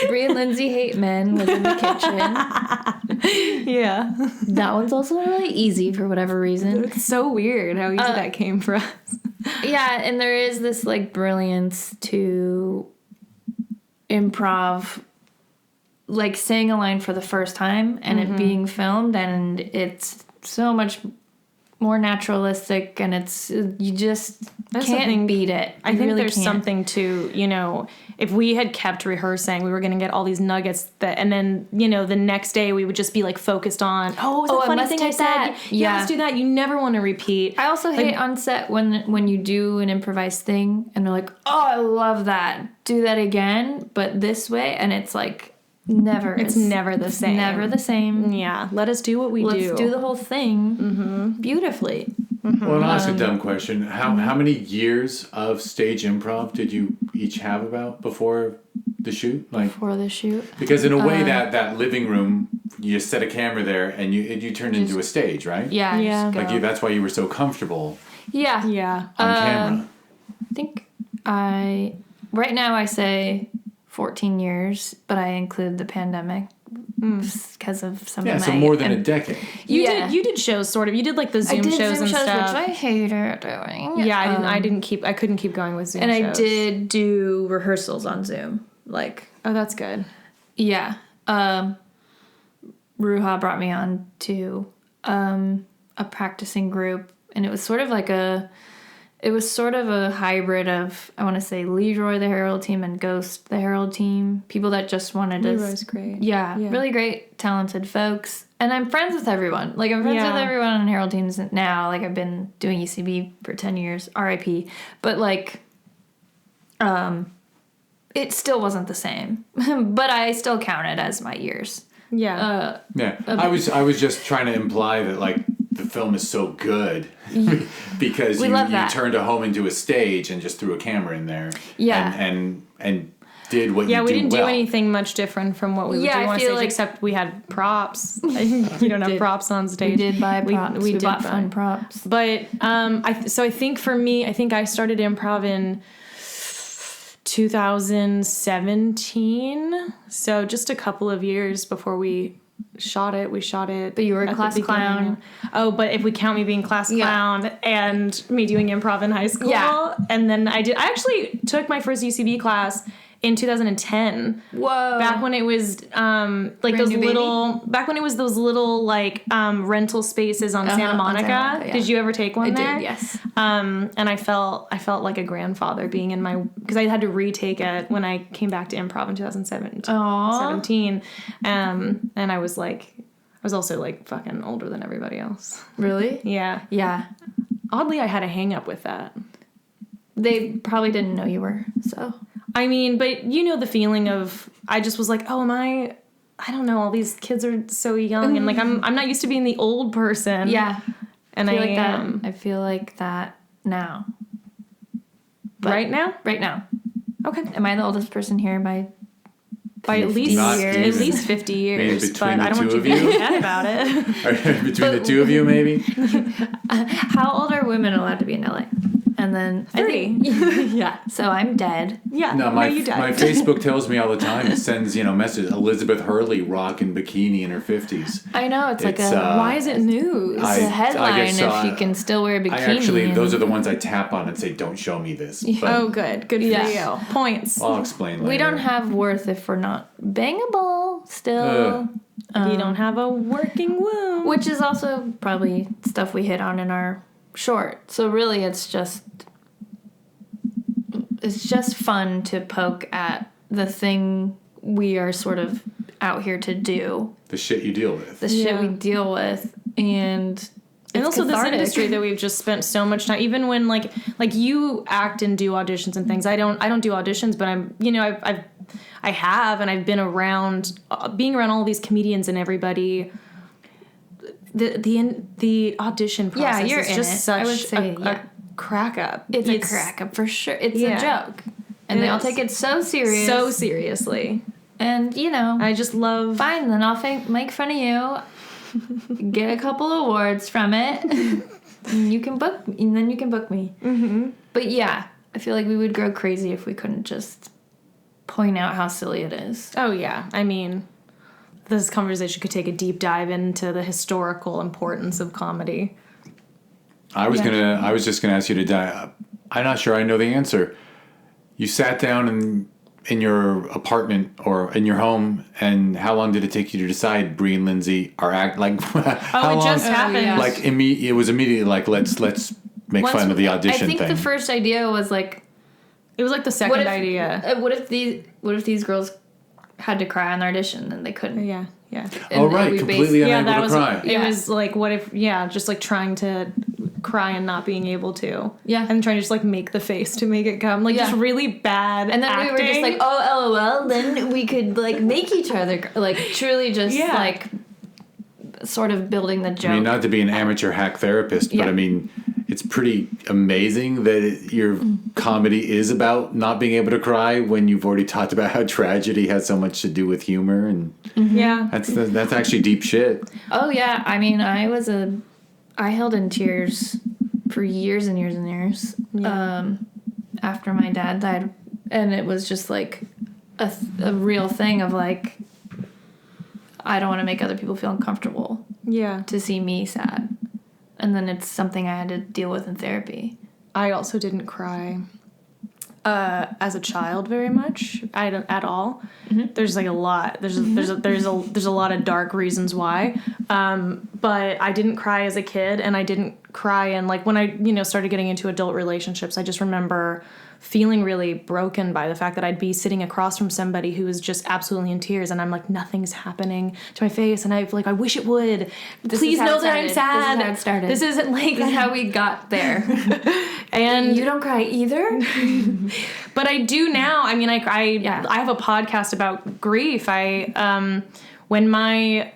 Bree and Lyndsey hate men was in the kitchen. Yeah, That one's also really easy for whatever reason. it's so weird how easy that came for us. Yeah, and there is this like brilliance to improv, like saying a line for the first time and it being filmed, and it's so much more naturalistic, and you just That's the can't thing. beat it. I You think really there's can't. something to, if we had kept rehearsing, we were going to get all these nuggets and then, the next day we would just be like focused on, oh, was that I funny must thing I take said? that. Yeah, Yeah. let's do that. You never want to repeat. I also hate on set when you do an improvised thing and they're like, "Oh, I love that. Do that again, but this way," and it's like never. It's never the same. Never the same. Yeah, let us do what we Let's do. do the whole thing beautifully. Well, I'll ask a dumb question. How many years of stage improv did you each have about before the shoot? Like, For the shoot. because in a way that living room, you just set a camera there and you turned into a stage, right? Yeah. Yeah. Just go. Like that's why you were so comfortable Yeah. Yeah. on camera. I think right now I say 14 years, but I include the pandemic because of some Yeah, of my... so more than a decade. Yeah. You did shows sort of. You did like the Zoom I did shows Zoom and shows, stuff. which I hated doing. Yeah, I couldn't keep going with Zoom And shows. I did do rehearsals on Zoom. Like, Oh, that's good. yeah. Ruha brought me on to a practicing group And it was sort of like a hybrid of, I want to say, Leroy the Herald team and Ghost the Herald team. People that just wanted to... Leroy's great. Yeah, really great, talented folks. And I'm friends with everyone. Like, I'm friends with everyone on Herald teams now. Like, I've been doing ECB for 10 years, RIP. But, like, it still wasn't the same. But I still count it as my years. Yeah. I was just trying to imply that, like, the film is so good because you turned a home into a stage and just threw a camera in there. Yeah. And did what you do well. Yeah, we didn't do anything much different from what we would do on stage, like, except we had props. You don't have props on stage. We did buy props. We bought fun props. But I think for me, I think I started improv in 2017. So just a couple of years before we shot it. But you were a class clown. Oh, but if we count me being class clown and me doing improv in high school. Yeah. And then I actually took my first UCB class in 2010. Whoa. Back when it was those little like rental spaces on Santa Monica. Did you ever take one there? I did, yes. And I felt like a grandfather being in my, because I had to retake it when I came back to improv in 2017. And I was also like fucking older than everybody else. Really? Yeah. Yeah. Oddly, I had a hang up with that. They probably didn't know you were, so. I mean, but you know the feeling of, I just was like, oh, I don't know, all these kids are so young, and like I'm not used to being the old person. Yeah. And I feel like that now. But right now? Right now. Okay. Am I the oldest person here by at least 50 years? Maybe between but I don't want you to be mad about it. Between the two of you, maybe? How old are women allowed to be in LA? And then 30. Yeah. So I'm dead. Yeah. No, my Facebook tells me all the time. It sends, messages. Elizabeth Hurley rocking bikini in her 50s. I know. It's like why is it news? It's a headline if you can still wear a bikini. Those are the ones I tap on and say, don't show me this. But oh, good. Good for you. Points. I'll explain later. We don't have worth if we're not bangable still. You don't have a working womb. Which is also probably stuff we hit on in our short. So really it's just fun to poke at the thing we are sort of out here to do. The shit you deal with. The shit we deal with, and also cathartic. This industry that we've just spent so much time, even when like you act and do auditions and things. I don't do auditions, but I've been around being around all these comedians and everybody. The audition process you're is in just it. such I would say, a crack up. It's a crack up for sure. It's a joke. And they all take it so serious. So seriously. And, I just love... Fine, then I'll make fun of you. Get a couple awards from it. And you can book me. And then you can book me. Mm-hmm. But yeah, I feel like we would grow crazy if we couldn't just point out how silly it is. Oh, yeah. I mean... This conversation could take a deep dive into the historical importance of comedy. I was just gonna ask you to dive. I'm not sure I know the answer. You sat down in your apartment or in your home, and how long did it take you to decide Bree and Lyndsey are how long? It just happened. Yeah. Like it was immediately like let's make fun of the audition thing. I think the first idea was like, it was like the second idea. What if these girls had to cry on their audition and they couldn't? Yeah. Oh, right. Completely unable to cry. It was like, what if, just like trying to cry and not being able to. Yeah. And trying to just like make the face to make it come. Like just really bad And then acting. we were just like, oh, LOL. Then we could like make each other, like truly just like sort of building the joke. I mean, not to be an amateur hack therapist, but I mean, it's pretty amazing that your comedy is about not being able to cry when you've already talked about how tragedy has so much to do with humor, and that's actually deep shit. Oh yeah, I mean, I held in tears for years and years and years after my dad died, and it was just like a real thing of like, I don't want to make other people feel uncomfortable. Yeah. To see me sad. And then it's something I had to deal with in therapy. I also didn't cry. as a child very much. I don't at all. There's like a lot. There's a lot of dark reasons why. But I didn't cry as a kid, and I didn't cry. And like when I started getting into adult relationships, I just remember feeling really broken by the fact that I'd be sitting across from somebody who was just absolutely in tears, and I'm like, nothing's happening to my face, and I wish it would. Please know that I'm sad. This is how it started. This isn't like This is how we got there. and You don't cry either? but I do now. I mean, I have a podcast about grief. When my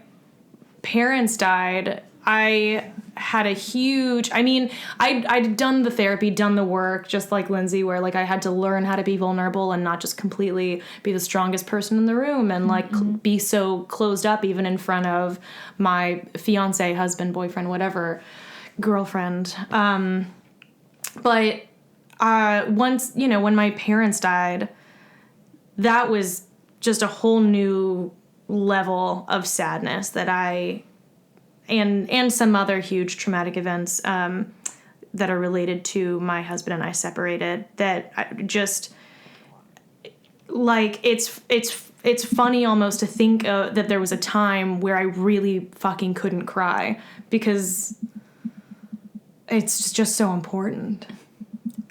parents died, I had a huge, I'd done the therapy, done the work, just like Lyndsey, where like I had to learn how to be vulnerable and not just completely be the strongest person in the room and like be so closed up even in front of my fiance, husband, boyfriend, whatever, girlfriend. But once, when my parents died, that was just a whole new level of sadness that and some other huge traumatic events that are related to my husband and I separated, that I just like it's funny almost to think that there was a time where I really fucking couldn't cry because it's just so important.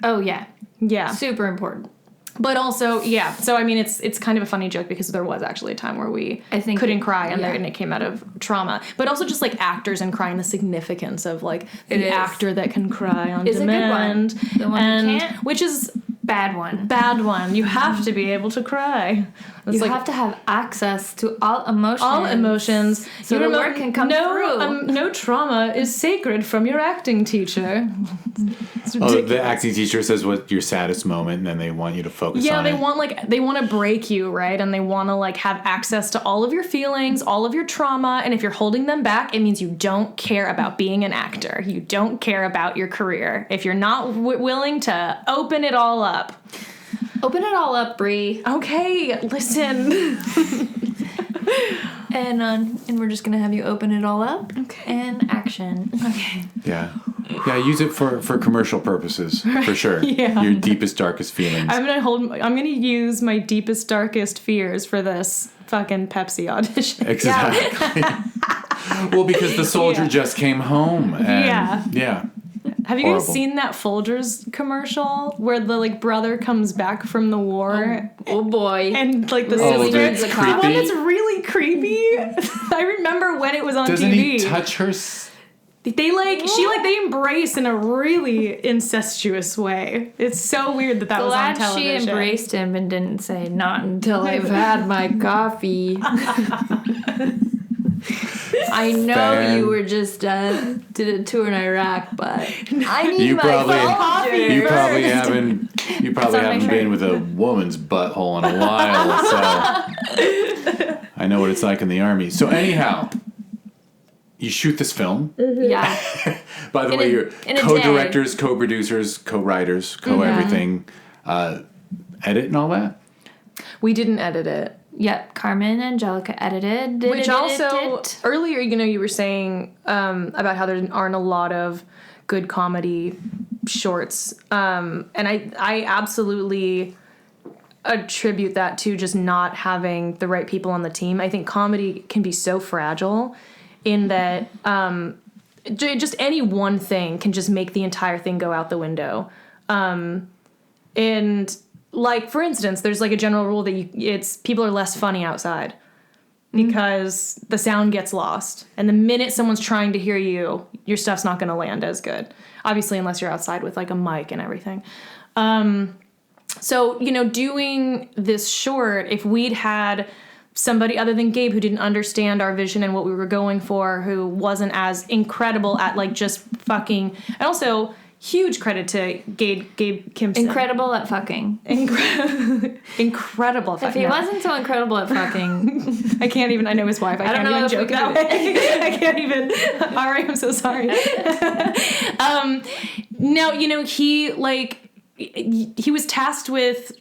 Oh, yeah. Yeah. Super important. But also, yeah. So, I mean, it's kind of a funny joke because there was actually a time where we couldn't cry and it came out of trauma. But also just, like, actors and crying, the significance of, like, the actor that can cry on demand. A good one. The one who can't. Which is... Bad one. Bad one. You have to be able to cry. You have to have access to all emotions. All emotions. So the work can come through. No trauma is sacred from your acting teacher. The acting teacher says what's your saddest moment, and then they want you to focus on it. Yeah, they want to break you, right? And they want to like have access to all of your feelings, all of your trauma, and if you're holding them back, it means you don't care about being an actor. You don't care about your career. If you're not willing to open it all up. Open it all up, Bree. Okay, listen. And we're just gonna have you open it all up. Okay. And action. Okay. Yeah. Yeah, use it for commercial purposes, for sure. Yeah. Your deepest, darkest feelings. I'm gonna use my deepest, darkest fears for this fucking Pepsi audition. Exactly. Well, because the soldier just came home. And, yeah. Have you guys seen that Folgers commercial where the like brother comes back from the war? Oh boy. And like the really sister, needs a the copy. one that's really creepy. I remember when it was on Doesn't TV. he touch her? They embrace in a really incestuous way. It's so weird that was on television. She embraced him and didn't say, "Not until I've had my coffee." I know you were just did a tour in Iraq, but I need coffee. You probably haven't been with a woman's butthole in a while, so I know what it's like in the army. So anyhow, you shoot this film. Yeah. By the way, you're co-directors, co-producers, co-writers, co-everything, edit and all that? We didn't edit it. Yep, Carmen and Angelica edited. Which also, earlier, you were saying about how there aren't a lot of good comedy shorts. And I absolutely attribute that to just not having the right people on the team. I think comedy can be so fragile in that just any one thing can just make the entire thing go out the window. And... like, for instance, there's like a general rule that people are less funny outside because the sound gets lost. And the minute someone's trying to hear you, your stuff's not going to land as good. Obviously, unless you're outside with like a mic and everything. So, doing this short, if we'd had somebody other than Gabe who didn't understand our vision and what we were going for, who wasn't as incredible at like just fucking, and also... huge credit to Gabe Kimson. Incredible at fucking. Incredible at fucking. If he wasn't so incredible at fucking. I can't even, I know his wife. I can't even joke that way. I can't even. All right, I'm so sorry. No, he was tasked with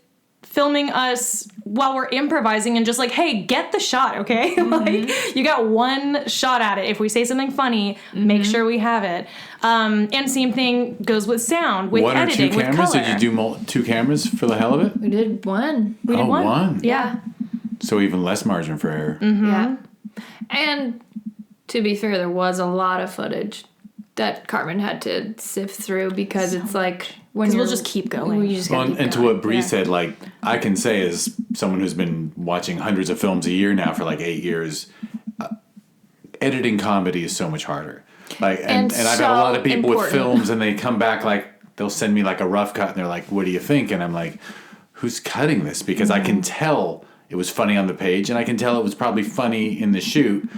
filming us while we're improvising and just like, hey, get the shot, okay? Like, you got one shot at it. If we say something funny, make sure we have it. And same thing goes with sound, with one editing, or two cameras? with color. Did you do 2 cameras for the hell of it? We did one. We did one. One. Yeah. So even less margin for error. Yeah. And to be fair, there was a lot of footage that Carmen had to sift through because it's like when Because we'll just keep going. You just Well, gotta keep and to going. what Bree said, like, I can say as someone who's been watching hundreds of films a year now for like 8 years, editing comedy is so much harder. Like, and I've had a lot of people with films and they come back like, they'll send me like a rough cut and they're like, what do you think? And I'm like, who's cutting this? Because I can tell it was funny on the page and I can tell it was probably funny in the shoot.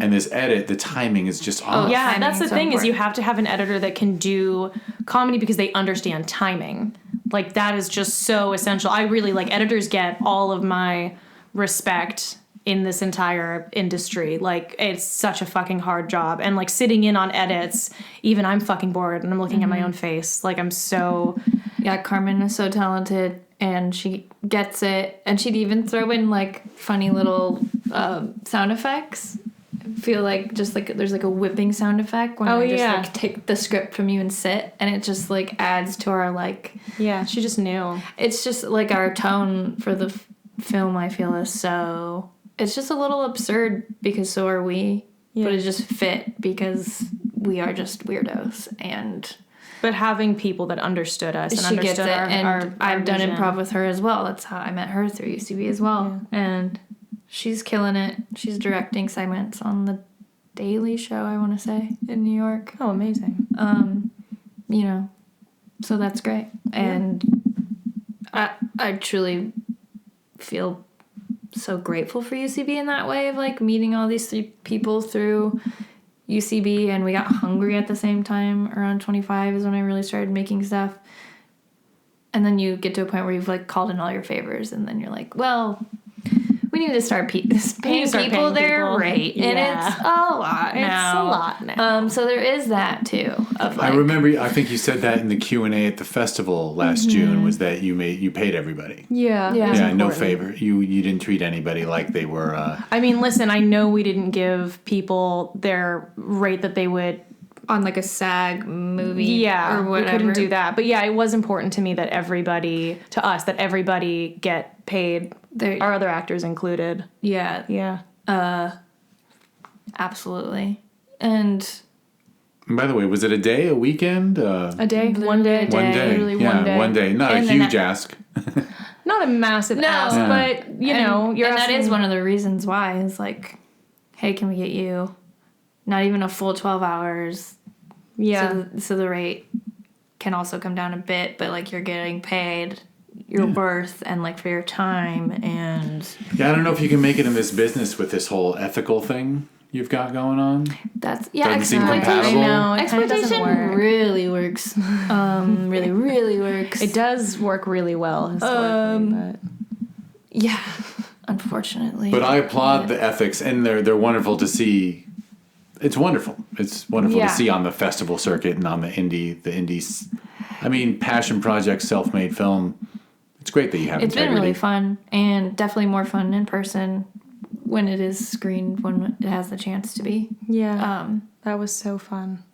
And this edit, the timing is just off. Yeah, Timing that's the is so thing is you important. have to have an editor that can do comedy because they understand timing. Like, that is just so essential. I really, like, editors get all of my respect in this entire industry. Like, it's such a fucking hard job. And, like, sitting in on edits, even I'm fucking bored and I'm looking at my own face. Like, I'm so... Yeah, Carmen is so talented and she gets it. And she'd even throw in like funny little sound effects. I feel like just like there's like a whipping sound effect when I just like take the script from you and sit, and it just like adds to our like. Yeah, she just knew. It's just like our tone for the film. I feel is so. It's just a little absurd because so are we, but it just fit because we are just weirdos and. But having people that understood us and She understood gets it, and our I've done vision. improv with her as well. That's how I met her through UCB as well, and she's killing it. She's directing segments on the Daily Show, I want to say, in New York. Oh, amazing. You know, so that's great, and I truly feel so grateful for UCB in that way of like meeting all these 3 people through UCB, and we got hungry at the same time. Around 25 is when I really started making stuff. And then you get to a point where you've like called in all your favors, and then you're like, well, we need to start paying people their rate, and it's a lot now. It's a lot now. So there is that too. Of like, I remember, I think you said that in the Q&A at the festival last June, was that you paid everybody. Yeah. Yeah. Yeah, no favor. You didn't treat anybody like they were... I mean, listen, I know we didn't give people their rate that they would... on like a SAG movie, or we whatever. couldn't do that. But yeah, it was important to me that everybody get paid, our other actors included. Yeah, Yeah. absolutely. And By the way, was it a day, a weekend? A day? One day? One day. Literally Yeah, one day. one day. Not And a then huge ask. Not a massive ask, Yeah. but, you know, you're and that asking- is one of the reasons why is like, hey, can we get you not even a full 12 hours? Yeah. So the rate can also come down a bit, but like you're getting paid your worth and like for your time and Yeah, I don't know if you can make it in this business with this whole ethical thing you've got going on. that's Doesn't seem exploitation. compatible. I know, it kinda doesn't Exploitation work. really works. Really works. It does work really well historically, but... Yeah, unfortunately. But I applaud the ethics, and they're wonderful to see. It's wonderful. It's wonderful Yeah. to see on the festival circuit and on the indies. I mean, passion project, self-made film. It's great that you have It's been integrity. really fun, and definitely more fun in person when it is screened, when it has the chance to be. Yeah. That was so fun.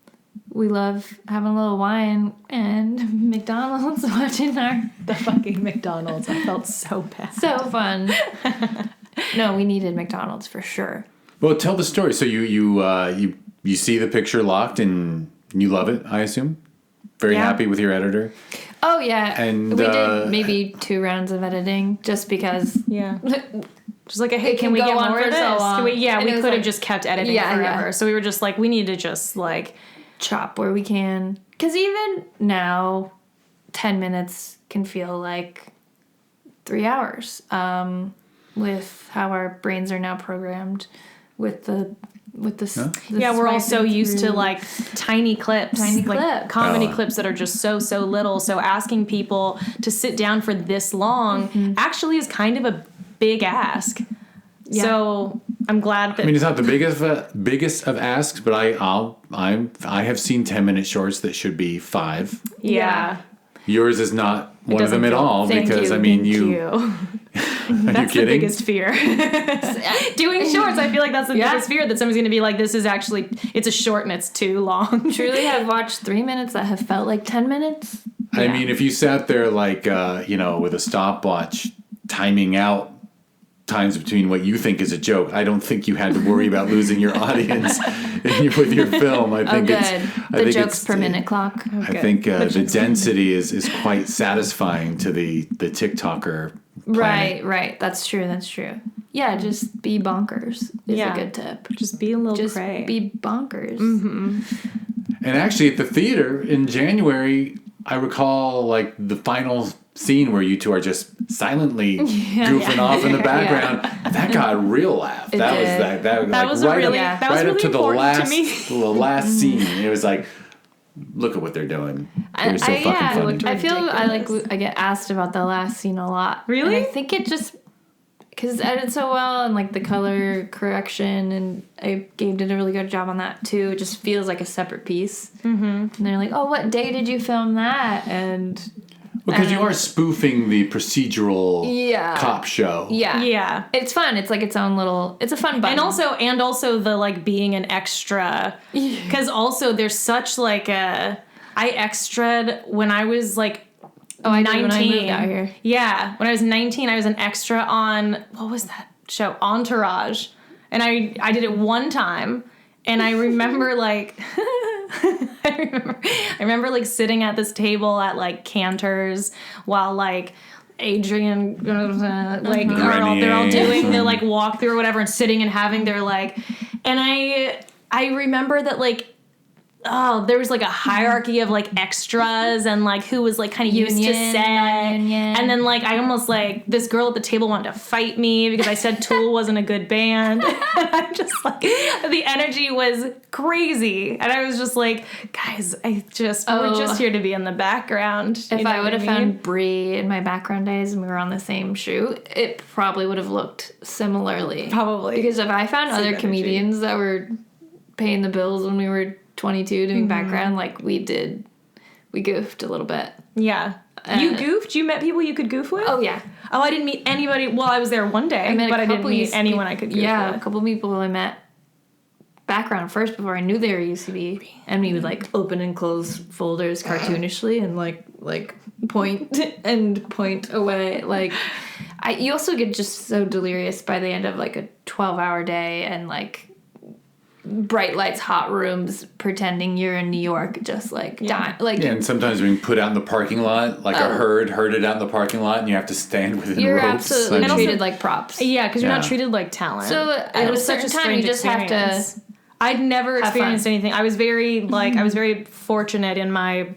We love having a little wine and McDonald's watching The fucking McDonald's. I felt so bad. so fun. No, we needed McDonald's for sure. Well, tell the story. So you see the picture locked and you love it, I assume? Very Yeah. happy with your editor? Oh yeah, And, we did maybe 2 rounds of editing just because. Yeah. Just like, hey, It can can we go get on more for of this? so long. Can we, yeah, And we it was could have like- just kept editing Yeah, forever. yeah. So we were just like, we need to just like... Chop where we can. Because even now, 10 minutes can feel like 3 hours. With how our brains are now programmed, with the Yeah, we're all so swiping used to through. like tiny clips. Tiny like clips. comedy Oh. clips that are just so little. So asking people to sit down for this long actually is kind of a big ask. Yeah. So I'm glad that... I mean, it's not the biggest of asks, but I have seen 10-minute shorts that should be 5. yeah. Yours is not one of them at all Thank because you, I mean Thank you. you. Are That's you the kidding? biggest fear. Doing shorts, I feel like that's the biggest fear, that someone's going to be like, this is actually, it's a short and it's too long. Truly have watched 3 minutes that have felt like 10 minutes. I mean, if you sat there like with a stopwatch timing out times between what you think is a joke, I don't think you had to worry about losing your audience with your film. I think The jokes per minute clock. I think the density is quite satisfying to the TikToker planet. Right. That's true. Yeah, just be bonkers is a good tip. Just be a little Just cray. be bonkers. And actually, at the theater in January, I recall like the final scene where you two are just silently goofing off in the background. That got a real laugh. That was really up to the important last to me. the last scene. It was like, look at what they're doing. They're so fucking funny. I feel I get asked about the last scene a lot. Really? And I think it just because it's edited so well and like the color correction, and I did a really good job on that too. It just feels like a separate piece. Mm-hmm. And they're like, "Oh, what day did you film that?" And Because you are spoofing the procedural cop show. Yeah. It's fun. It's like its own little. It's a fun button. And also the like being an extra, because also there's such like a. I extra'd when I was like. Oh, I 19. did when I moved out here. Yeah, when I was 19, I was an extra on what was that show? Entourage, and I did it one time, and I remember like. I remember like sitting at this table at like Cantor's while like Adrian like they're all doing the like walkthrough or whatever and sitting and having their like, and I remember that like there was like a hierarchy of like extras and like who was like kind of used to set, and then like I almost like this girl at the table wanted to fight me because I said Tool wasn't a good band. I'm just like the energy was crazy, and I was just like, guys, we're just here to be in the background. If I would have found Bree in my background days and we were on the same shoot, it probably would have looked similarly. Probably. Because if I found other comedians that were paying the bills when we were 22 doing background, like we goofed a little bit. Yeah. You goofed? You met people you could goof with? Oh, yeah. Oh, I didn't meet anybody. Well, I was there one day, but I didn't meet anyone I could goof with. Yeah, a couple people I met background first before I knew they were UCB, and we would like open and close folders cartoonishly and like point away. Like, you also get just so delirious by the end of like a 12-hour day and like bright lights, hot rooms, pretending you're in New York, just like dying. Like, and sometimes being put out in the parking lot, like a herded out in the parking lot, and you have to stand within you're ropes. Absolutely treated like props. Yeah, because you're not treated like talent. So at a certain time, you just have to. I'd never experienced anything. I was very very fortunate in my.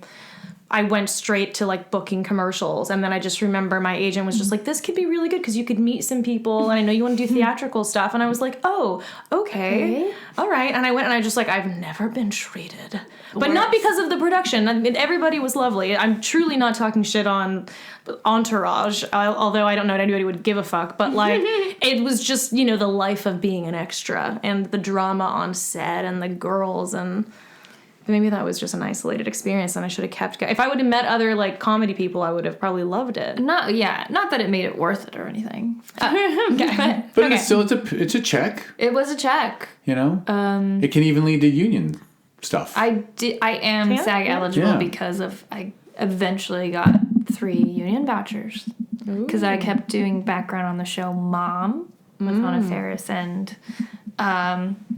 I went straight to like booking commercials, and then I just remember my agent was just like, this could be really good because you could meet some people, and I know you want to do theatrical stuff, and I was like, oh, okay. All right, and I went and I just like, I've never been treated, but not because of the production. I mean, everybody was lovely. I'm truly not talking shit on Entourage, although I don't know if anybody would give a fuck, but like it was just, the life of being an extra and the drama on set and the girls, and maybe that was just an isolated experience and I should have kept if I would have met other like comedy people, I would have probably loved it. Not that it made it worth it or anything. Okay. But it's still it's a check. It was a check. It can even lead to union stuff. I am SAG eligible because of I eventually got 3 union vouchers because I kept doing background on the show Mom with Anna Faris and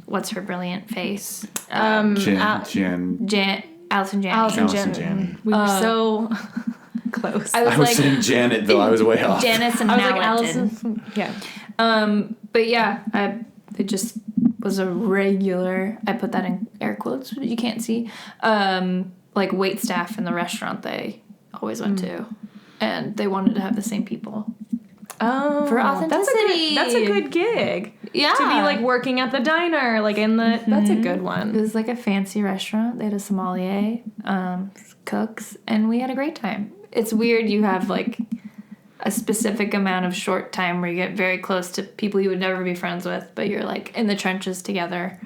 what's her brilliant face? Allison Janney. We were so close. I was saying Janet, though I was way off. Janice and I was like Allison. Yeah. But yeah, it just was a regular. I put that in air quotes, but you can't see. Like wait staff in the restaurant they always went to, and they wanted to have the same people. Oh, for authenticity. That's a good gig. Yeah. To be like working at the diner, like in the. That's a good one. It was like a fancy restaurant. They had a sommelier, cooks, and we had a great time. It's weird you have like a specific amount of short time where you get very close to people you would never be friends with, but you're like in the trenches together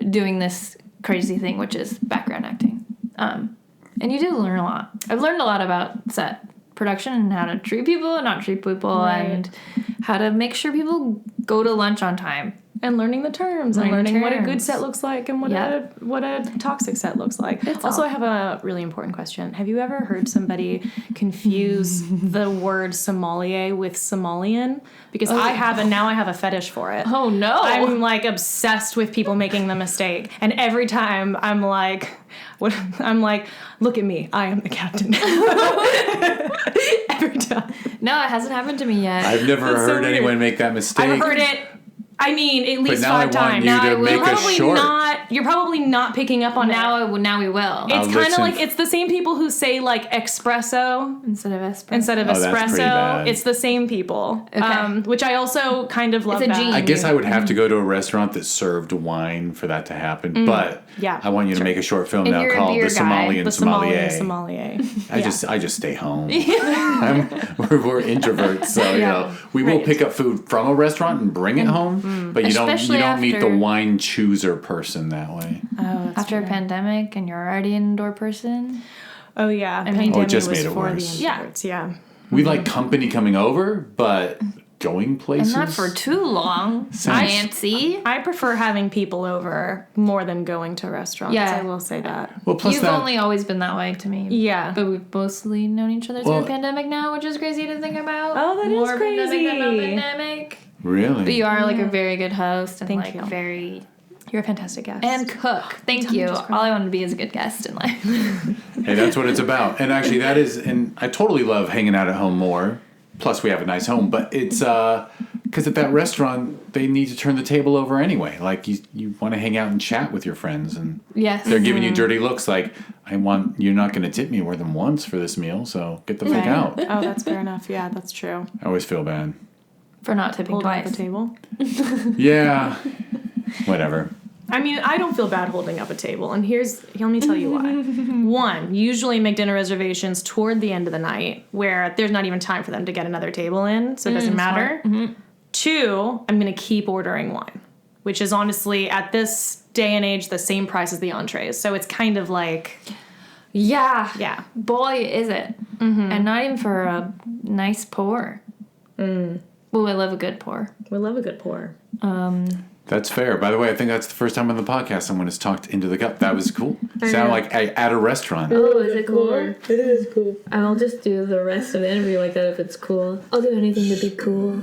doing this crazy thing, which is background acting. And you do learn a lot. I've learned a lot about set production and how to treat people and not treat people Right. and how to make sure people go to lunch on time. And learning the terms and Learning learning what a good terms. set looks like and what a toxic set looks like. Also, I have a really important question. Have you ever heard somebody confuse the word sommelier with Somalian? Because I have, and now I have a fetish for it. Oh no. I'm like obsessed with people making the mistake, and every time I'm like, look at me, I am the captain. Every time. No, it hasn't happened to me yet. I've never That's so heard weird. anyone make that mistake. I've heard it. I mean, at least now I 5 want times. you Now to I will. make a Probably short. not. You're probably not picking up on it. Now we will. It's I'll kind of listen. like it's the same people who say like espresso Instead of espresso. instead of Oh, that's pretty espresso. bad. It's the same people. Okay. Which I also kind of love. It's a that. gene. I guess I would have to go to a restaurant that served wine for that to happen. But Yeah, I want you to make a short film And now you're a called beer The guy. Somalian The Sommelier. sommelier. I just stay home. We're introverts, so you Yeah. know we will Right. pick up food from a restaurant and bring it home. But you Especially don't meet the after- wine chooser person that way. Oh, that's After a pandemic and you're already an indoor person. Oh yeah, mean- pandemic Oh, it just was made it for worse. the introverts. Yeah. We like company coming over, but going And places. not for too long. Sounds- Fancy. I prefer having people over more than going to restaurants. Yeah. I will say that. Well, plus You've that. only always been that way to me. Yeah. But we've mostly known each other Well- through a pandemic now, which is crazy to think about. Oh, that is More crazy. pandemic than no pandemic. Really? But you are like a very good host and Thank like you. very You're a fantastic guest. and cook. Thank you. just All I wanted to be is a good guest in life. Hey, that's what it's about. And actually, that is, and I totally love hanging out at home more. Plus, we have a nice home, but it's because at that restaurant they need to turn the table over anyway. Like you want to hang out and chat with your friends, and Yes. they're giving you dirty looks. Like you're not going to tip me more than once for this meal, so get the fuck Right. out. Oh, that's fair enough. Yeah, that's true. I always feel bad. For not tipping Holding up twice. a table. Yeah, whatever. I mean, I don't feel bad holding up a table, and let me tell you why. One, usually make dinner reservations toward the end of the night, where there's not even time for them to get another table in, so it doesn't matter. Two, I'm going to keep ordering wine, which is honestly, at this day and age, the same price as the entrees. So it's kind of like, Yeah. yeah. Boy, is it. And not even for a nice pour. Well, I love a good pour. We love a good pour. That's fair. By the way, I think that's the first time on the podcast someone has talked into the cup. That was cool. Sound like at a restaurant. Oh, is it cool? It is cool. I'll just do the rest of the interview like that if it's cool. I'll do anything to be cool.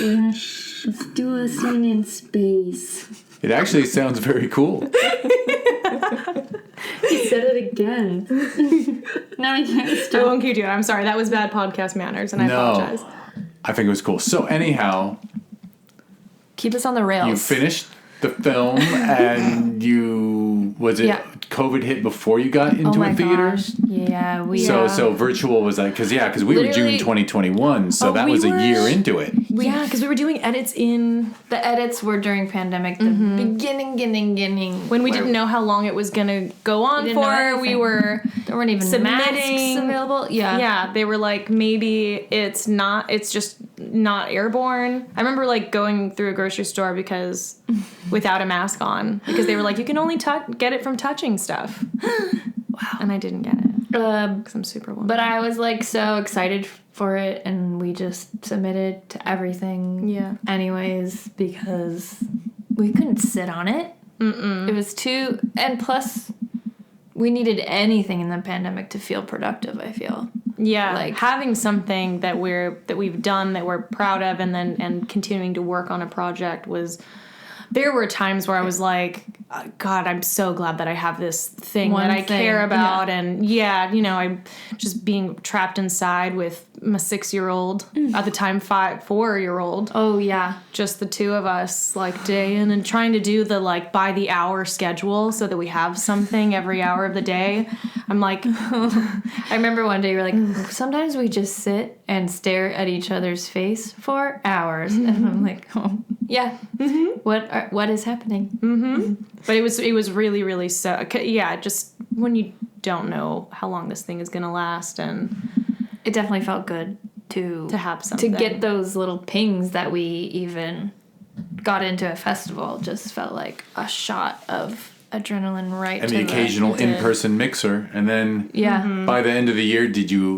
Let's do a scene in space. It actually sounds very cool. He said it again. Now I can't I stop. won't keep doing it. I'm sorry. That was bad podcast manners, and I apologize. I think it was cool. So anyhow, Keep us on the rails. you finished the film and Yeah. COVID hit before you got into Oh my a theater? gosh. Yeah, we So virtual was like, because we were June Literally- 2021, so Oh, that we was a were- year into it. Yeah, because we were doing edits in the edits were during pandemic, the beginning. when we where didn't know how long it was gonna go on didn't know for. anything. We were There weren't even submitting. masks available. Yeah. they were like, maybe it's just not airborne. I remember like going through a grocery store because without a mask on, because they were like, you can only get it from touching stuff. Wow. And I didn't get it because I'm super woman. But I was like so excited for it, and we just submitted to everything. Yeah. Anyways, because we couldn't sit on it. It was too, and plus, we needed anything in the pandemic to feel productive. I feel. yeah, like- having something that we've done that we're proud of, and continuing to work on a project was. There were times where I was like, God, I'm so glad that I have this thing One that I thing, care about. yeah. And I'm just being trapped inside with my 6-year-old, at the time 4-year-old, Oh yeah. just the two of us, like day in, and trying to do the like by the hour schedule so that we have something every hour of the day. I'm like, I remember one day you were like, sometimes we just sit and stare at each other's face for hours, and I'm like, oh yeah, what is happening? but it was really, really just when you don't know how long this thing is gonna last, and It definitely felt good to have something. to get those little pings that we even got into a festival. Just felt like a shot of adrenaline right and to the occasional did. in-person mixer. And then Yeah. by the end of the year,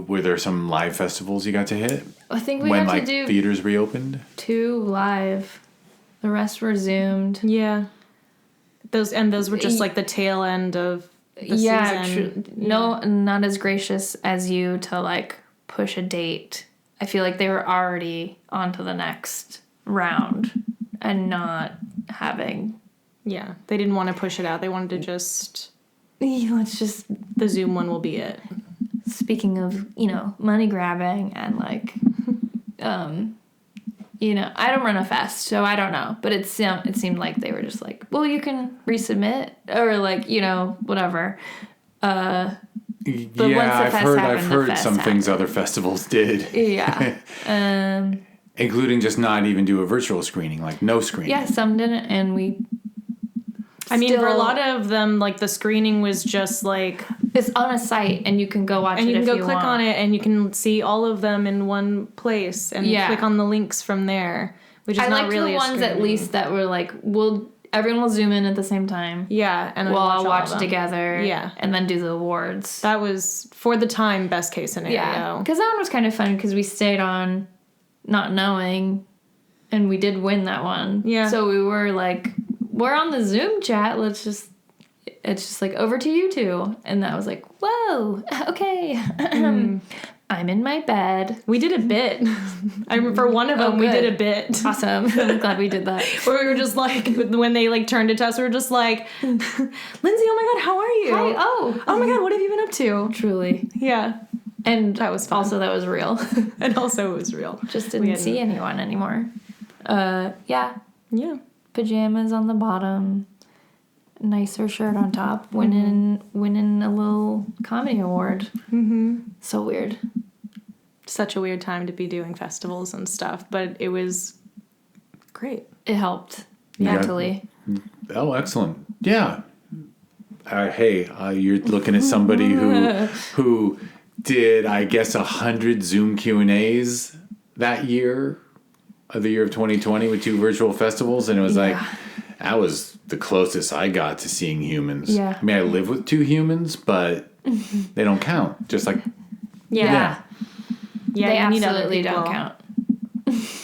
were there some live festivals you got to hit? I think we when got like to do theaters reopened? 2 live. The rest were Zoomed. Yeah. Those were just like the tail end of the season. No, not as gracious as you to like push a date. I feel like they were already on to the next round and not having. Yeah. They didn't want to push it out. They wanted to just, Let's just. the Zoom one will be it. Speaking of, money grabbing and like, I don't run a fest, so I don't know. But it seemed like they were just like, well, you can resubmit or like, whatever. Yeah, once the fest I've happened, the heard fest some things happened. other festivals did. Yeah. Including just not even do a virtual screening, like no screening. Yeah, some didn't, and we. I mean, for a still- lot of them, like the screening was just like, It's on a site, and you can go watch and it you can if go you click want. on it, and you can see all of them in one place, and Yeah. click on the links from there. Which is I not liked really the a ones at screening. least that were like, everyone will zoom in at the same time. Yeah, and We'll all of watch them. together. Yeah. And then do the awards. That was for the time best case scenario. Yeah. Because that one was kind of fun because we stayed on not knowing, and we did win that one. Yeah. So we were like, we're on the Zoom chat. It's just like, over to you two. And that was like, whoa, okay. I'm in my bed. We did a bit. I remember for one of them, we good. did a bit. Awesome. I'm glad we did that. Where we were just like, when they like turned it to us, we were just like, Lyndsey, oh my God, how are you? Hi. Oh. Oh my God, what have you been up to? Truly. Yeah. And That was fun. also that was real. And also it was real. Just We didn't hadn't- see anyone anymore. Yeah. Yeah. Pajamas on the bottom. Nicer shirt on top. Winning a little comedy award. Mm-hmm. So weird. Such a weird time to be doing festivals and stuff, but it was great. It helped Yeah. mentally. Oh, excellent. Yeah. You're looking at somebody who did, I guess, 100 Zoom Q&As that year, of the year of 2020, with 2 virtual festivals, and it was like, that was the closest I got to seeing humans. Yeah. I mean, I live with 2 humans, but they don't count. Just like, Yeah. Yeah, They you need other absolutely don't people. count.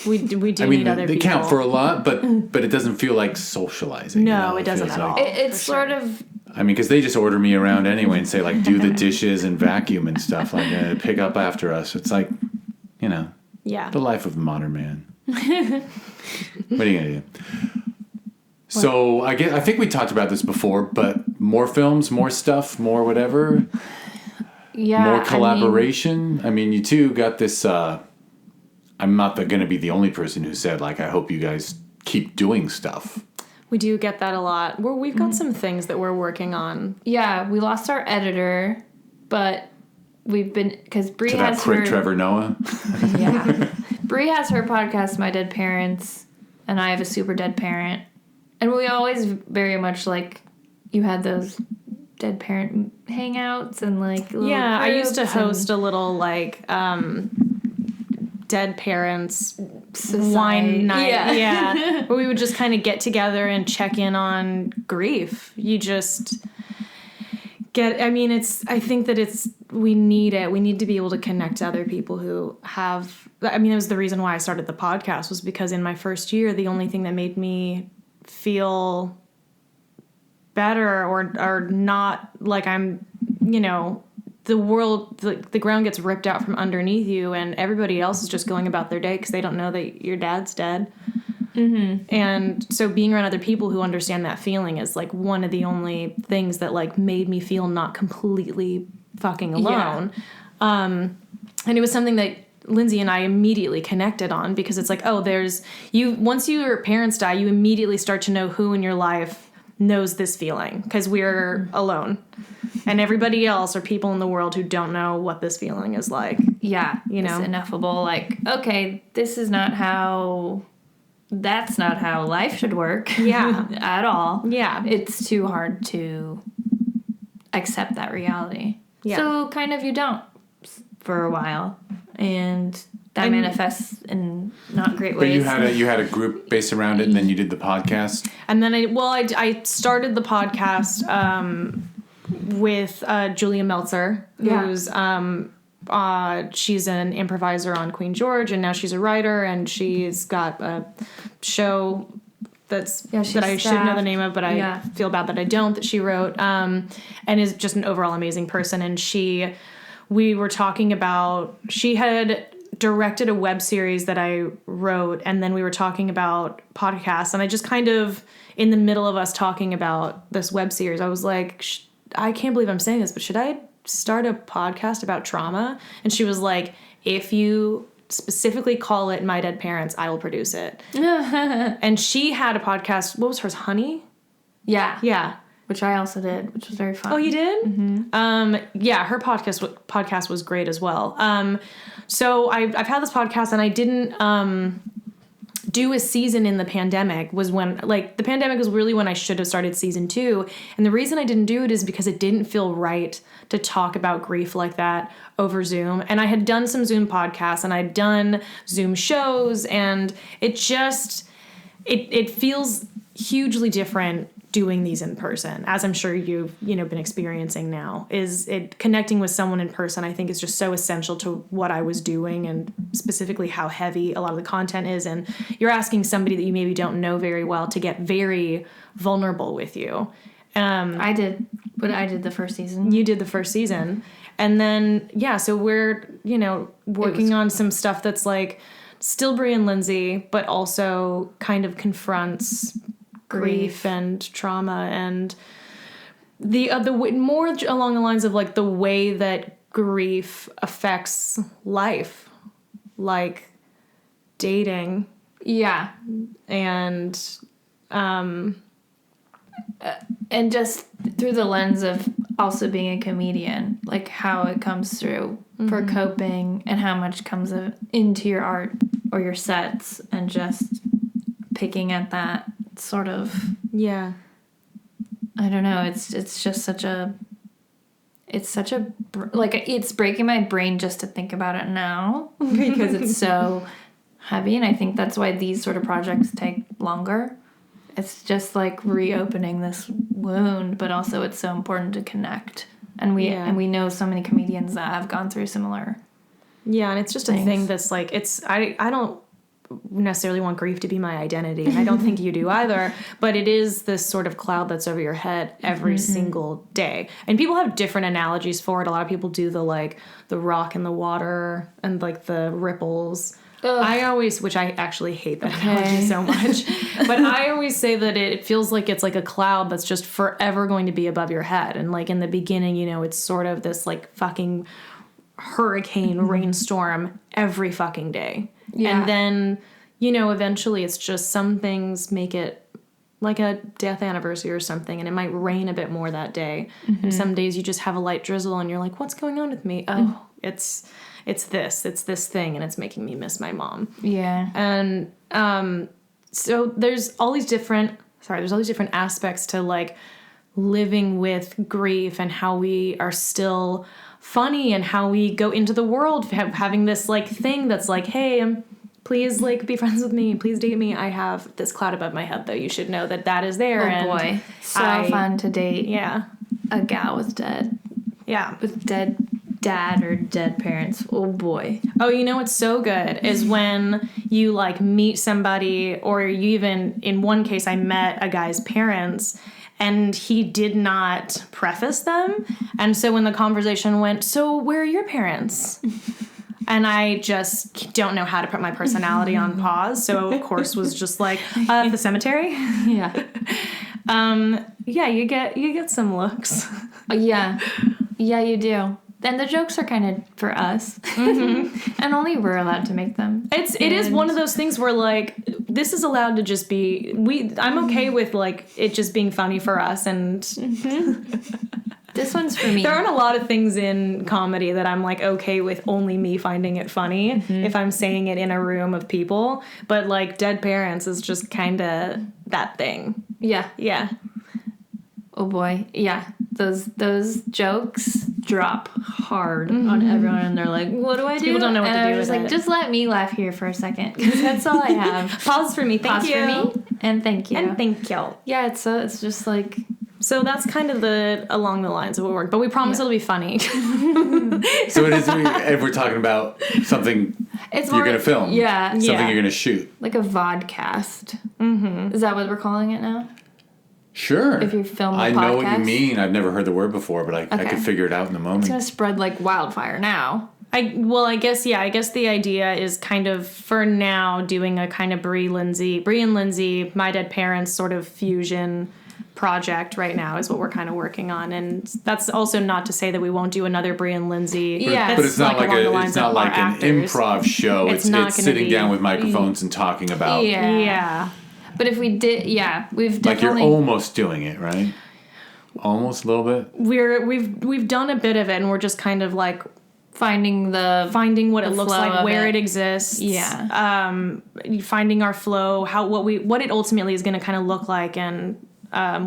We do I mean, need other they people. count for a lot, but it doesn't feel like socializing. No, it doesn't feels at like- all. It's sort of. I mean, because they just order me around anyway and say, like, do the dishes and vacuum and stuff, like, pick up after us. It's like, Yeah. the life of the modern man. What are you going to do? So, I think we talked about this before, but more films, more stuff, more whatever, Yeah. more collaboration. I mean, you two got this, I'm not going to be the only person who said, like, I hope you guys keep doing stuff. We do get that a lot. We've got some things that we're working on. Yeah, we lost our editor, but we've been. Because Bree To that has prick her. Trevor Noah. Yeah. Bree has her podcast, My Dead Parents, and I have a super dead parent. And we always very much like, you had those dead parent hangouts and like little Yeah, I used to groups and host a little like dead parents society. wine night. Yeah. Yeah. Where we would just kind of get together and check in on grief. You just I think that we need it. We need to be able to connect to other people who have, it was the reason why I started the podcast, was because in my first year, the only thing that made me feel better or not like I'm, the world, the ground gets ripped out from underneath you and everybody else is just going about their day because they don't know that your dad's dead. Mm-hmm. And so being around other people who understand that feeling is like one of the only things that like made me feel not completely fucking alone. Yeah. And it was something that Lyndsey and I immediately connected on because it's like, once your parents die, you immediately start to know who in your life knows this feeling because we're alone. And everybody else are people in the world who don't know what this feeling is like. Yeah. It's ineffable. Like, okay, that's not how life should work. Yeah. At all. Yeah. It's too hard to accept that reality. Yeah. So kind of you don't for a while, and that manifests in not great ways. But you had a group based around it, and then you did the podcast. And then I started the podcast with Julia Meltzer, who's she's an improviser on Queen George, and now she's a writer, and she's got a show that I should know the name of, but I feel bad that I don't, that she wrote, and is just an overall amazing person. And we were talking about, she had directed a web series that I wrote, and then we were talking about podcasts, and I just kind of, in the middle of us talking about this web series, I was like, I can't believe I'm saying this, but should I start a podcast about trauma? And she was like, if you specifically call it My Dead Parents, I will produce it. And she had a podcast. What was hers? Honey? Yeah. Which I also did, which was very fun. Oh, you did? Mm-hmm. Yeah, her podcast was great as well. So I've had this podcast, and I didn't do a season in the pandemic. Was when, like, the pandemic was really when I should have started season 2. And the reason I didn't do it is because it didn't feel right to talk about grief like that over Zoom. And I had done some Zoom podcasts, and I'd done Zoom shows, and it just, it feels hugely different doing these in person, as I'm sure you've been experiencing now. Is it connecting with someone in person, I think, is just so essential to what I was doing, and specifically how heavy a lot of the content is. And you're asking somebody that you maybe don't know very well to get very vulnerable with you. I did the first season. You did the first season. And then, so we're, working on some stuff that's like still Bree and Lyndsey, but also kind of confronts grief and trauma, and the more along the lines of like the way that grief affects life, like dating. Yeah. And just through the lens of also being a comedian, like how it comes through for coping, and how much comes into your art or your sets, and just picking at that sort of, I don't know, it's just it's breaking my brain just to think about it now because it's so heavy. And I think that's why these sort of projects take longer. It's just like reopening this wound, but also it's so important to connect, and we know so many comedians that have gone through similar and it's just things. A thing that's like, it's I don't necessarily want grief to be my identity, and I don't think you do either, but it is this sort of cloud that's over your head every single day. And people have different analogies for it. A lot of people do the rock in the water and like the ripples. Ugh. I always, which I actually hate that analogy so much, but I always say that it feels like it's like a cloud that's just forever going to be above your head. And like in the beginning, it's sort of this like fucking hurricane rainstorm every fucking day. Yeah. And then, eventually it's just some things make it like a death anniversary or something, and it might rain a bit more that day. And some days you just have a light drizzle and you're like, what's going on with me? Oh, it's this thing, and it's making me miss my mom. Yeah. And so there's all these different aspects to like living with grief, and how we are still funny, and how we go into the world having this like thing that's like, hey, please like be friends with me, please date me. I have this cloud above my head, though. You should know that is there. Oh boy, so fun to date. Yeah, a gal with dead dad or dead parents. Oh boy. Oh, what's so good is when you like meet somebody, or you even, in one case, I met a guy's parents, and he did not preface them. And so when the conversation went, so where are your parents? And I just don't know how to put my personality on pause. So of course was just like, the cemetery. Yeah. You get some looks. Yeah, you do. And the jokes are kind of for us. And only we're allowed to make them. It is one of those things where like, this is allowed to just be, I'm okay with like it just being funny for us. And this one's for me. There aren't a lot of things in comedy that I'm like okay with only me finding it funny if I'm saying it in a room of people. But like dead parents is just kind of that thing. Yeah. Yeah. Oh boy. Yeah. Those jokes drop hard on everyone, and they're like, "What do I do?" People don't know what to and do I was with like, it. "Just let me laugh here for a second, because that's all I have." Pause for me. Thank Pause you. for me, and thank you. And thank you. Yeah, it's just like So that's kind of along the lines of what we work, but we promise it'll be funny. So it is. If we're talking about something it's you're gonna film, Yeah, something Yeah. you're gonna shoot. like a vodcast. Mm-hmm. Is that what we're calling it now? Sure. If you film a I know what you podcast? mean. I've never heard the word before, but I Okay. could figure it out in the moment. It's gonna spread like wildfire now. I guess the idea is kind of, for now, doing a kind of Bree and Lyndsey, My Dead Parents sort of fusion project right now is what we're kind of working on. And that's also not to say that we won't do another Bree and Lyndsey. Yeah. But it's not along the lines it's not of like our an actors. improv show. It's It's not gonna sitting be- down with microphones and talking about. Yeah. But if we did, we've Like you're definitely. almost doing it, right? Almost a little bit. We've done a bit of it, and we're just kind of like finding what it the looks flow like, of where it. it exists. Yeah. Finding our flow, what it ultimately is going to kind of look like, and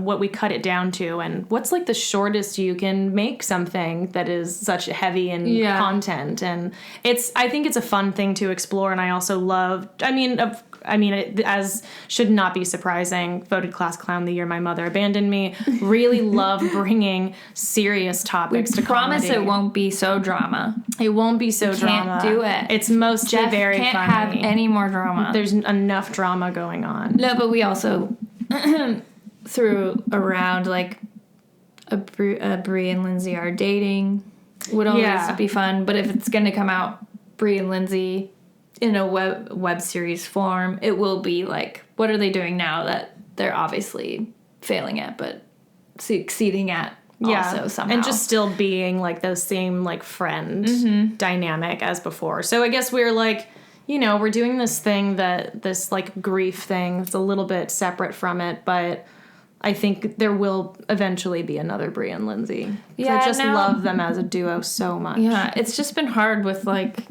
what we cut it down to, and what's like the shortest you can make something that is such heavy in content. And I think it's a fun thing to explore. And I also love, it, as should not be surprising, voted class clown the year my mother abandoned me. Really love bringing serious topics to promise comedy. it won't be so drama. It won't be so drama. Can't do it. It's mostly Jeff very can't funny. have any more drama. There's enough drama going on. No, but we also threw around like a Bree and Lyndsey are dating would always be fun. But if it's going to come out Bree and Lyndsey in a web series form, it will be like, what are they doing now that they're obviously failing at, but succeeding at also somehow. And just still being like the same like friend dynamic as before. So I guess we're like, we're doing this thing this like grief thing that's a little bit separate from it, but I think there will eventually be another Bree and Lyndsey. 'Cause Yeah, I just now- love them as a duo so much. Yeah, it's just been hard with like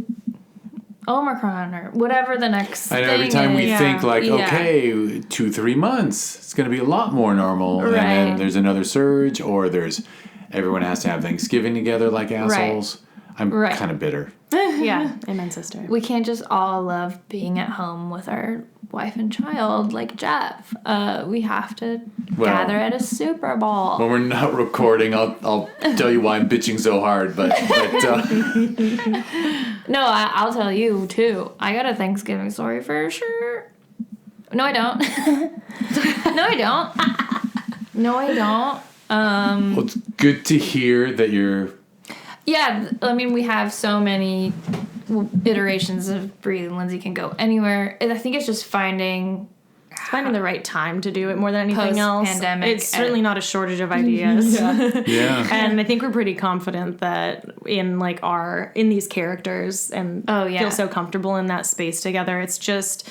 Omicron or whatever the next I know thing every time we is. think like, Yeah. okay, 2-3 months, it's going to be a lot more normal. And then Right. there's another surge, or everyone has to have Thanksgiving together like assholes. I'm Right. kind of bitter. Yeah. Amen, sister. We can't just all love being at home with our wife and child like Jeff. We have to Well- gather at a Super Bowl. When we're not recording, I'll tell you why I'm bitching so hard. But No, I'll tell you too. I got a Thanksgiving story for sure. No, I don't. No, I don't. No, I don't. well, it's good to hear that you're. Yeah, I mean, we have so many iterations of Bree and Lyndsey can go anywhere. And I think it's just finding Finding the right time to do it more than anything else. Post-pandemic. It's certainly not a shortage of ideas. Yeah. And I think we're pretty confident that in these characters and feel so comfortable in that space together. It's just,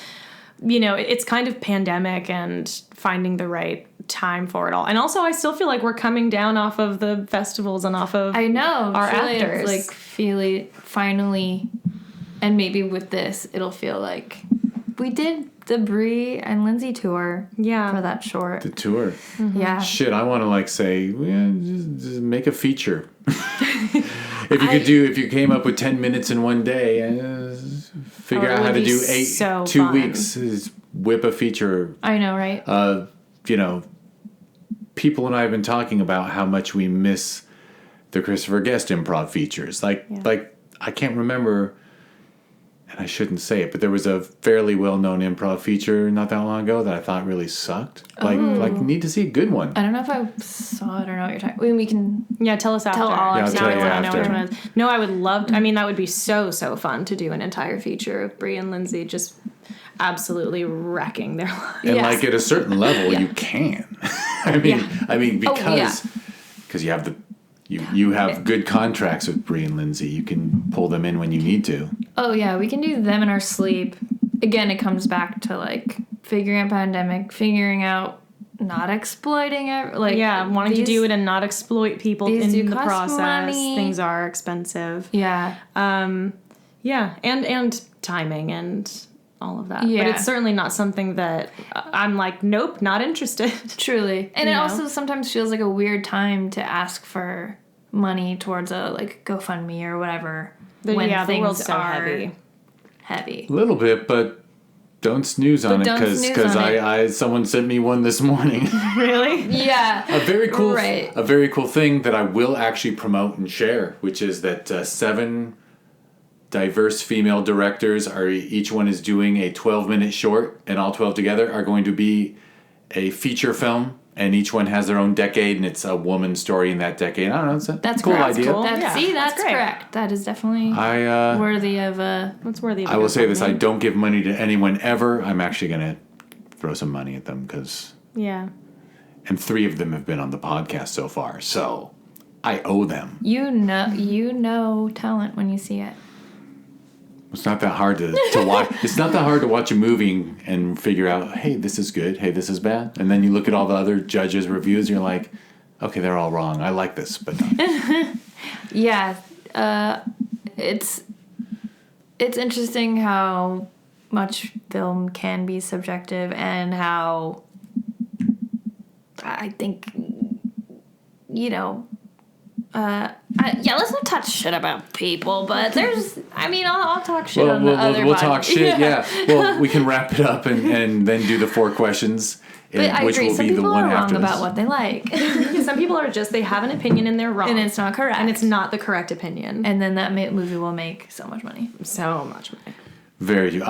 it's kind of pandemic and finding the right time for it all. And also I still feel like we're coming down off of the festivals and off of I know. our truly, actors. it's like finally, and maybe with this, it'll feel like we did the Bree and Lyndsey tour. Yeah. For that short. The tour. Yeah. Shit, I want to say, just make a feature. If you came up with 10 minutes in one day, figure it out how would to be do so 2 fun. weeks, is whip a feature. I know, right? People and I have been talking about how much we miss the Christopher Guest improv features. Like I can't remember, and I shouldn't say it, but there was a fairly well-known improv feature not that long ago that I thought really sucked. Like need to see a good one. I don't know if I saw it or know what you're talking. We can. Yeah, tell us after. Tell all Yeah, I'll tell you I know after. which one it is. No, I would love to, that would be so fun to do an entire feature of Bree and Lyndsey just absolutely wrecking their lives. And Yes. like at a certain level, you can. I mean because you have you have good contracts with Bree and Lyndsey. You can pull them in when you need to. Oh yeah, we can do them in our sleep. Again, it comes back to like figuring out pandemic, figuring out not exploiting it. Like Wanting to do it and not exploit people these do in the cost process. money. Things are expensive. Yeah. And timing and all of that. Yeah. But it's certainly not something that I'm like, nope, not interested. Truly. And You it know? also sometimes feels like a weird time to ask for money towards a like GoFundMe or whatever. The things world's so are heavy. Heavy. A little bit, but don't snooze on it don't because snooze on I someone sent me one this morning. Really? Yeah. A very cool Right. a very cool thing that I will actually promote and share, which is that 7 diverse female directors each one is doing a 12-minute short, and all 12 together are going to be a feature film, and each one has their own decade, and it's a woman's story in that decade. I don't know, it's a That's cool correct. idea. Cool. That's, Yeah, see, that's that's great. correct. That is definitely I worthy of That's worthy of I will say this: I GoFundMe. don't give money to anyone ever. I'm actually gonna throw some money at them Yeah. and 3 of them have been on the podcast so far, so I owe them. you know talent when you see it. It's not that hard to watch. It's not that hard to watch a movie and figure out, hey, this is good, hey, this is bad, and then you look at all the other judges' reviews, and you're like, okay, they're all wrong. I like this, but no. Yeah, it's interesting how much film can be subjective and how I think let's not talk shit about people, but I'll talk shit on the other we'll podcast. talk shit. Yeah. Well, we can wrap it up and then do the 4 questions, But I which agree. will Some be the people one are after wrong this. about what they like, Some people are just, they have an opinion and they're wrong. and it's not correct. And it's not the correct opinion. And then that movie will make so much money. So much money. Very true.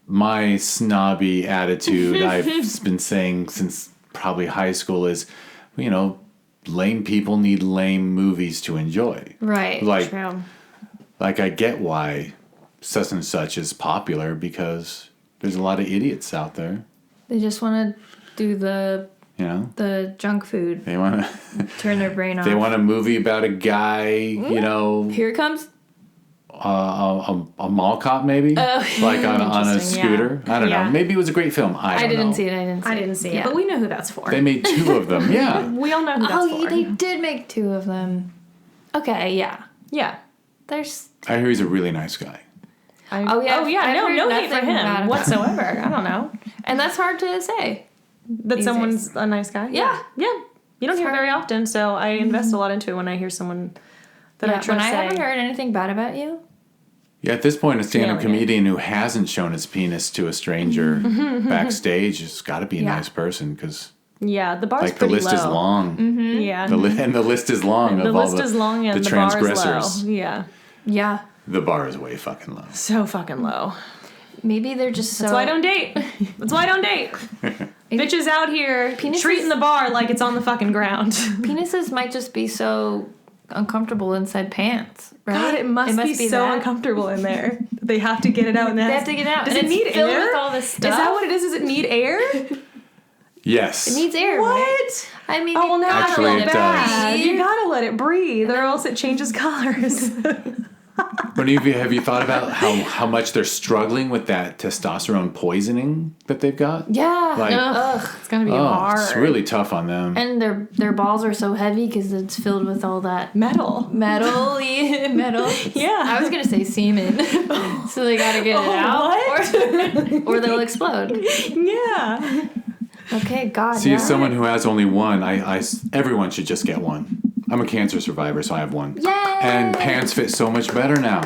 My snobby attitude I've been saying since probably high school is, lame people need lame movies to enjoy. Right. Like, True. like I get why such and such is popular because there's a lot of idiots out there. They just want to do the junk food, They want to. turn their brain off. They want a movie about a guy, Here it comes. a mall cop maybe, like on a Interesting, scooter. yeah. I don't Yeah. know. Maybe it was a great film. I didn't know. see it. I didn't see it, but we know who that's for. They made 2 of them. Yeah. We all know who that's for. They did make 2 of them. Okay, yeah. Yeah. There's I hear he's a really nice guy. I've no heard hate for nothing bad him about whatsoever. I don't know. and that's hard to say. That These someone's a nice guy. Yeah. Yeah. You don't hear it hard. very often, so I invest a lot into it when I hear someone that I trust when I say. haven't heard anything bad about you. Yeah, at this point, a stand-up Nailing it. comedian who hasn't shown his penis to a stranger backstage has got to be a Yeah. nice person because, Yeah, the bar's like, the pretty list low. is long. Yeah. And the list is long The of all list is long and the the bar is transgressors. low. Yeah. Yeah. The bar is way fucking low. So fucking low. Maybe they're just so. That's why I don't date. That's why I don't date. Bitches out here Penises- treating the bar like it's on the fucking ground. Penises might just be so uncomfortable inside pants. Right? God, it must be so that. uncomfortable in there. They have to get it out. And They have to get it out. Does and it it's need filled air? with all this stuff. Is that what it is? Does it need air? Yes. It needs air. What? Right? I mean, Oh, well, now I Actually, feel it bad. does. You gotta let it breathe, or else it changes colors. But have you thought about how much they're struggling with that testosterone poisoning that they've got? Yeah. Like- Ugh. It's gonna be Oh, hard. it's really tough on them. And their balls are so heavy because it's filled with all that Metal. metal. Yeah. I was gonna say semen, so they gotta get it out, what? or they'll explode. Yeah. Okay, God. See, yeah. as someone who has only one, everyone should just get one. I'm a cancer survivor, so I have one. Yay! And pants fit so much better now.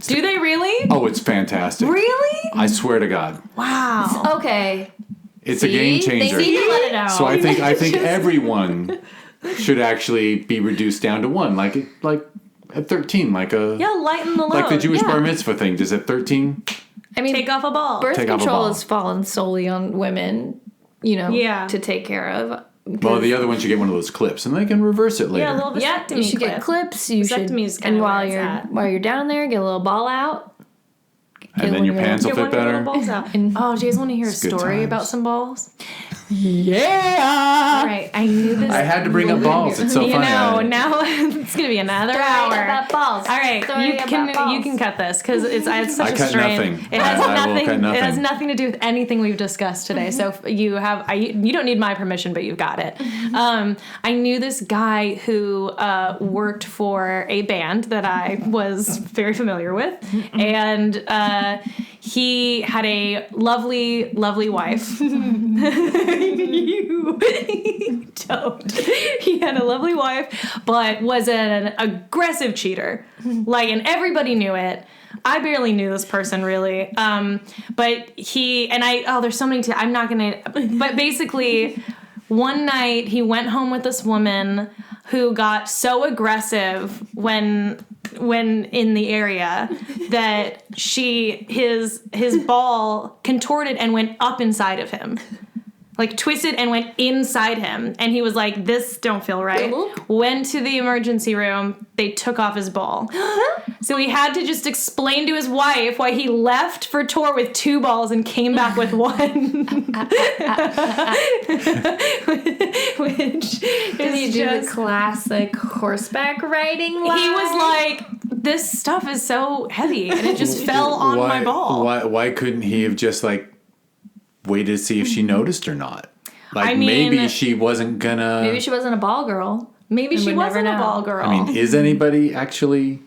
Do they really? Oh, it's fantastic. Really? I swear to God. Wow. Okay. It's a game changer. They need to let it out. So I think everyone should actually be reduced down to one, like at 13, like Yeah, lighten the load. like the Jewish yeah. bar mitzvah thing. Does it 13? I mean, Take off a ball. birth Take off a control ball. has fallen solely on women, Yeah. to take care of. Well, the other one should get one of those clips, and they can reverse it later. Yeah, a little Yeah, vasectomy you should clip. get clips. You should, Vasectomy is and kinda while where it's at. you're down there, get a little ball out. and then your pants will Get fit one of your better. little balls out. And- Oh, do you guys want to hear a It's good story times. about some balls? Yeah! All right, I knew this. I had to bring up balls. It's so you funny. know, now it's gonna be another Story hour. about balls. All right, Story you about can balls. cut this because it's such I a cut strain. nothing. It has I will nothing. cut nothing. It has nothing to do with anything we've discussed today. So you don't need my permission, but you've got it. I knew this guy who worked for a band that I was very familiar with, and he had a lovely, lovely wife. You don't. He had a lovely with, but was an aggressive cheater. Like, and everybody knew it. I barely knew this person, really. But he, and I, there's so many, I'm not going to, but basically, one night he went home with this woman who got so aggressive when in the area that his ball contorted and went up inside of him. Like, twisted and went inside him. And he was like, this don't feel right. Went to the emergency room. They took off his ball. So he had to just explain to his wife why he left for tour with 2 balls and came back with 1. Which Did he do the classic horseback riding line? He was like, this stuff is so heavy. And it just fell on my ball. Why couldn't he have just, like, waited to see if she noticed or not? Like, I mean, maybe she wasn't gonna... Maybe she wasn't a ball girl. Maybe she wasn't a ball girl. I mean, is anybody actually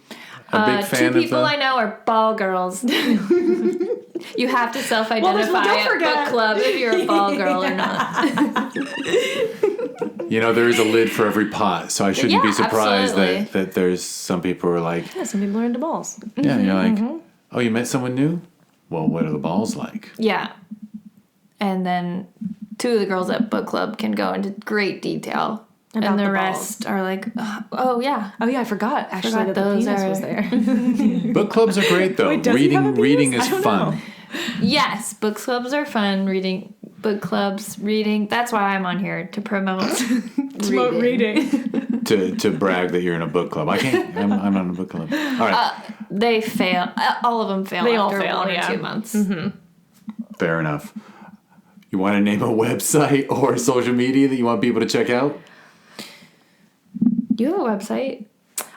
a big fan 2 people of I know are ball girls. You have to self-identify don't at forget. book club if you're a ball girl or not. You know, there is a lid for every pot, so I shouldn't be surprised absolutely. that there's some people who are like... Yeah, some people are into balls. Yeah, you're like, oh, you met someone new? Well, what are the balls like? Yeah. And then 2 of the girls at book club can go into great detail. About And the the rest are like, oh, yeah. Oh, yeah, I forgot, actually, Forgot that the those penis are- was there. Book clubs are great, though. Wait, does he have a reading penis? is I don't fun. know. Yes, book clubs are fun. Book clubs, reading. That's why I'm on here, to promote reading. To brag that you're in a book club. I can't. I'm not in a book club. All right. They fail. All of them fail They all after fail, 1 or yeah. 2 months. Fair enough. You want to name a website or social media that you want people to check out? You have a website?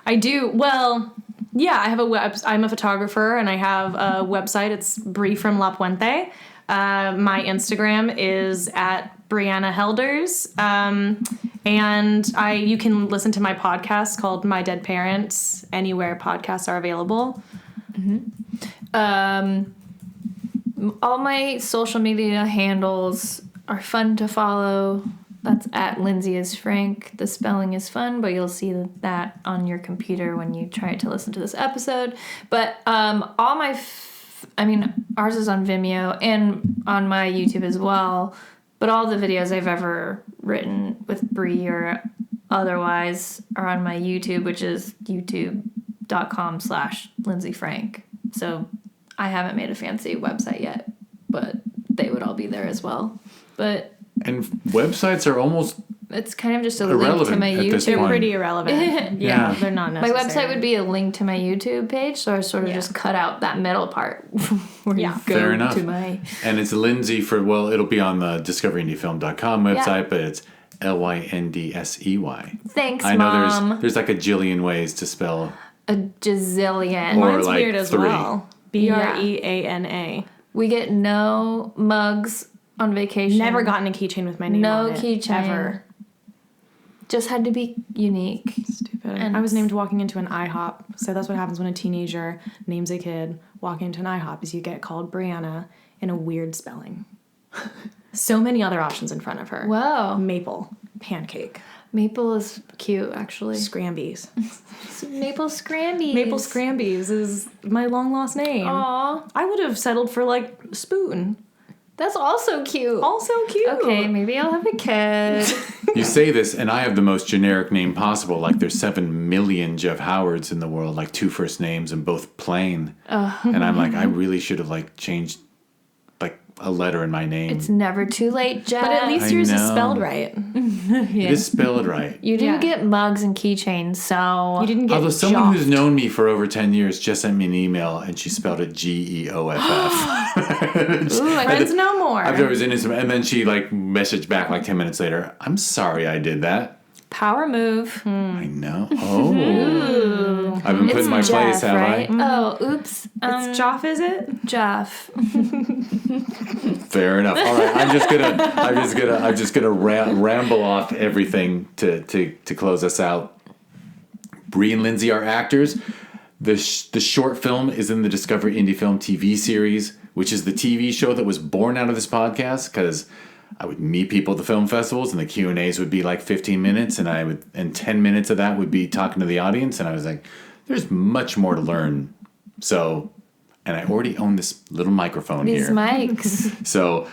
I do. Well, yeah, I have I'm a photographer, and I have a website. It's Bree from La Puente. My Instagram is at Brianna Helders. And you can listen to my podcast called My Dead Parents anywhere podcasts are available. All my social media handles are fun to follow. That's at Lyndsey is Frank. The spelling is fun, but you'll see that on your computer when you try to listen to this episode. But all my, ours is on Vimeo and on my YouTube as well. But all the videos I've ever written with Bree or otherwise are on my YouTube, which is youtube.com/LyndseyFrank. So I haven't made a fancy website yet, but they would all be there as well. But And websites are almost... it's kind of just a link to irrelevant my at this YouTube. They're point. pretty irrelevant. Yeah. They're not My necessary. website would be a link to my YouTube page, so I sort of just cut out that middle part where Yeah. you go Fair enough. to my... And it's Lyndsey it'll be on the discoveryindiefilm.com website, Yeah. but it's Lyndsey. Thanks, I know Mom. there's like a jillion ways to spell... A gazillion. Or Mine's like weird as 3. well. Breana. We get no mugs on vacation. Never gotten a keychain with my name on it. No keychain. Ever. Just had to be unique. Stupid. And I was named walking into an IHOP. So that's what happens when a teenager names a kid walking into an IHOP is you get called Brianna in a weird spelling. So many other options in front of her. Whoa. Maple. Pancake. Maple is cute, actually. Scrambies. Maple Scrambies. Maple Scrambies is my long lost name. Aw. I would have settled for like Spoon. That's also cute. Also cute. Okay, maybe I'll have a kid. You say this, and I have the most generic name possible. Like, there's 7 million Jeff Howards in the world, like 2 first names and both plain. And I'm like, I really should have, like, changed, like, a letter in my name. It's never too late, Jeff. But at least I yours is know. spelled right. You just spell it right. You didn't Yeah. get mugs and keychains, so... You didn't get Although someone joffed. who's known me for over 10 years just sent me an email, and she spelled it Geoff. Friends no more. I thought it was innocent, and then she, like, messaged back, like, 10 minutes later, I'm sorry I did that. Power move. I know. Oh. I've been put in my place, have right? I? Oh, oops. It's Joff, is it? Jeff. Fair enough. All right, I'm just gonna ramble off everything to close us out. Bree and Lyndsey are actors. The short film is in the Discover Indie Film TV series, which is the TV show that was born out of this podcast, because I would meet people at the film festivals and the Q&As would be like 15 minutes and 10 minutes of that would be talking to the audience. And I was like, there's much more to learn. So, and I already own this little microphone These here. mics. So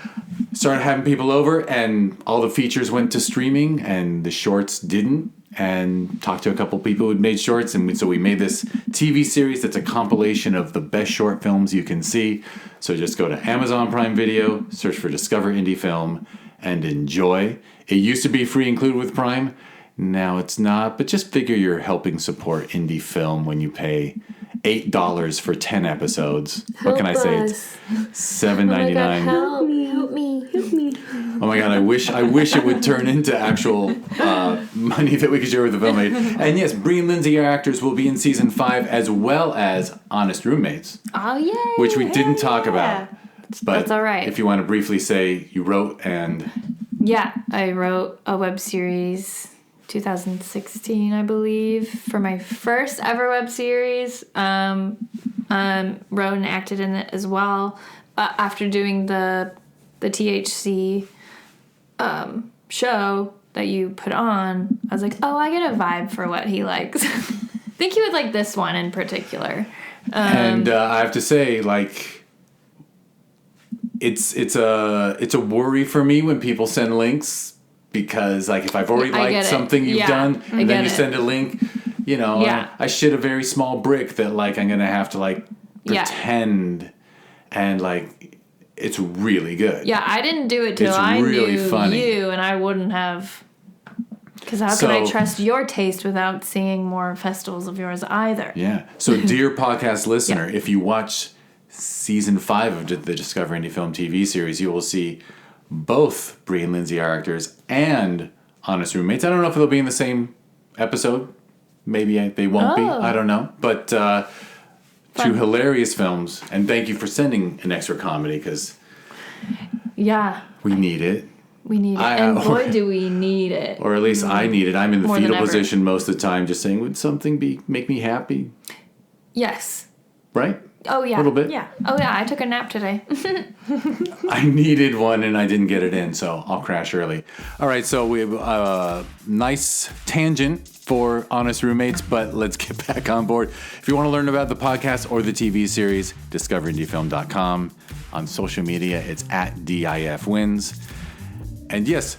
started having people over and all the features went to streaming and the shorts didn't. And talked to a couple people who'd made shorts, and so we made this TV series that's a compilation of the best short films you can see. So just go to Amazon Prime Video, search for Discover Indie Film, and enjoy. It used to be free included with Prime. Now it's not, but just figure you're helping support indie film when you pay $8 for 10 episodes. What can I say? It's $7.99. Help me. Oh my God, I wish it would turn into actual money that we could share with the film aid. And yes, Bree and Lyndsey, our actors, will be in season 5 as well as Honest Roommates, Oh, yeah. which we didn't talk about. But That's all right. If you want to briefly say you wrote and... Yeah, I wrote a web series 2016, I believe, for my first ever web series. Wrote and acted in it as well. After doing the THC show that you put on, I was like, oh, I get a vibe for what he likes. I think he would like this one in particular. And I have to say, like, it's a worry for me when people send links, because like if I've already liked something you've done and then you send a link, you know, I shit a very small brick that like I'm gonna have to like pretend and like it's really good. Yeah, I didn't do it till It's I really knew funny. you, and I wouldn't have. Because how can I trust your taste without seeing more festivals of yours either? Yeah. So, dear podcast listener, if you watch season 5 of the Discover Indie Film TV series, you will see both Bree and Lyndsey, our actors, and Honest Roommates. I don't know if they'll be in the same episode. Maybe they won't be. I don't know. But two hilarious films. And thank you for sending an extra comedy, because we need it. We need it. And boy, do we need it. Or at least I need it. I'm in the More than fetal ever. position most of the time, just saying, would something make me happy? Yes. Right? Oh, yeah. A little bit? Yeah. Oh, yeah, I took a nap today. I needed one and I didn't get it in, so I'll crash early. All right, so we have a nice tangent for Honest Roommates, but let's get back on board. If you want to learn about the podcast or the TV series, discoverindiefilm.com. On social media, it's at DIFWins. And yes,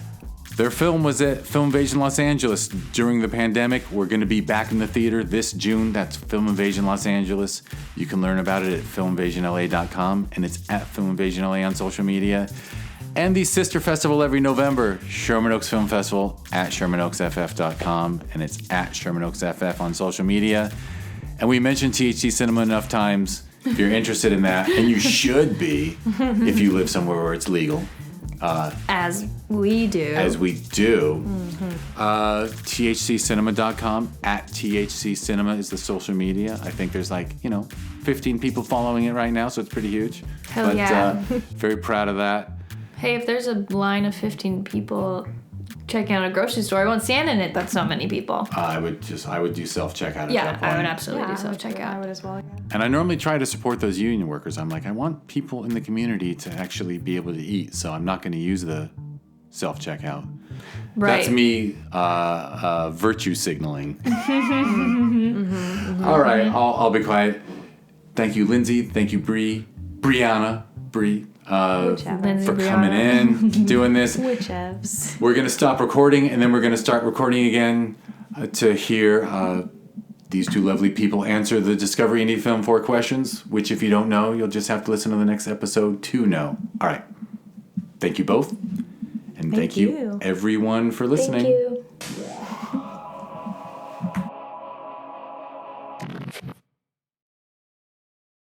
their film was at Film Invasion Los Angeles during the pandemic. We're going to be back in the theater this June. That's Film Invasion Los Angeles. You can learn about it at filminvasionla.com, and it's at Film Invasion LA on social media. And the sister festival every November, Sherman Oaks Film Festival at ShermanOaksFF.com, and it's at ShermanOaksFF on social media. And we mentioned THC Cinema enough times. If you're interested in that, and you should be if you live somewhere where it's legal. As we do. THCcinema.com, at THC Cinema is the social media. I think there's 15 people following it right now, so it's pretty huge. Hell yeah. Very proud of that. Hey, if there's a line of 15 people checking out a grocery store, I won't stand in it. That's so many people. I would do self-checkout at that Yeah, point. I would absolutely do self-checkout. I would as well. Yeah. And I normally try to support those union workers. I'm like, I want people in the community to actually be able to eat, so I'm not going to use the self-checkout. Right. That's me virtue signaling. All right, I'll be quiet. Thank you, Lyndsey. Thank you, Bree. Bree, Lyndsey, for coming in, doing this. Whichevs. We're going to stop recording, and then we're going to start recording again to hear these two lovely people answer the Discovery Indie Film 4 questions, which if you don't know, you'll just have to listen to the next episode to know. All right. Thank you both. And thank you everyone for listening. Thank you.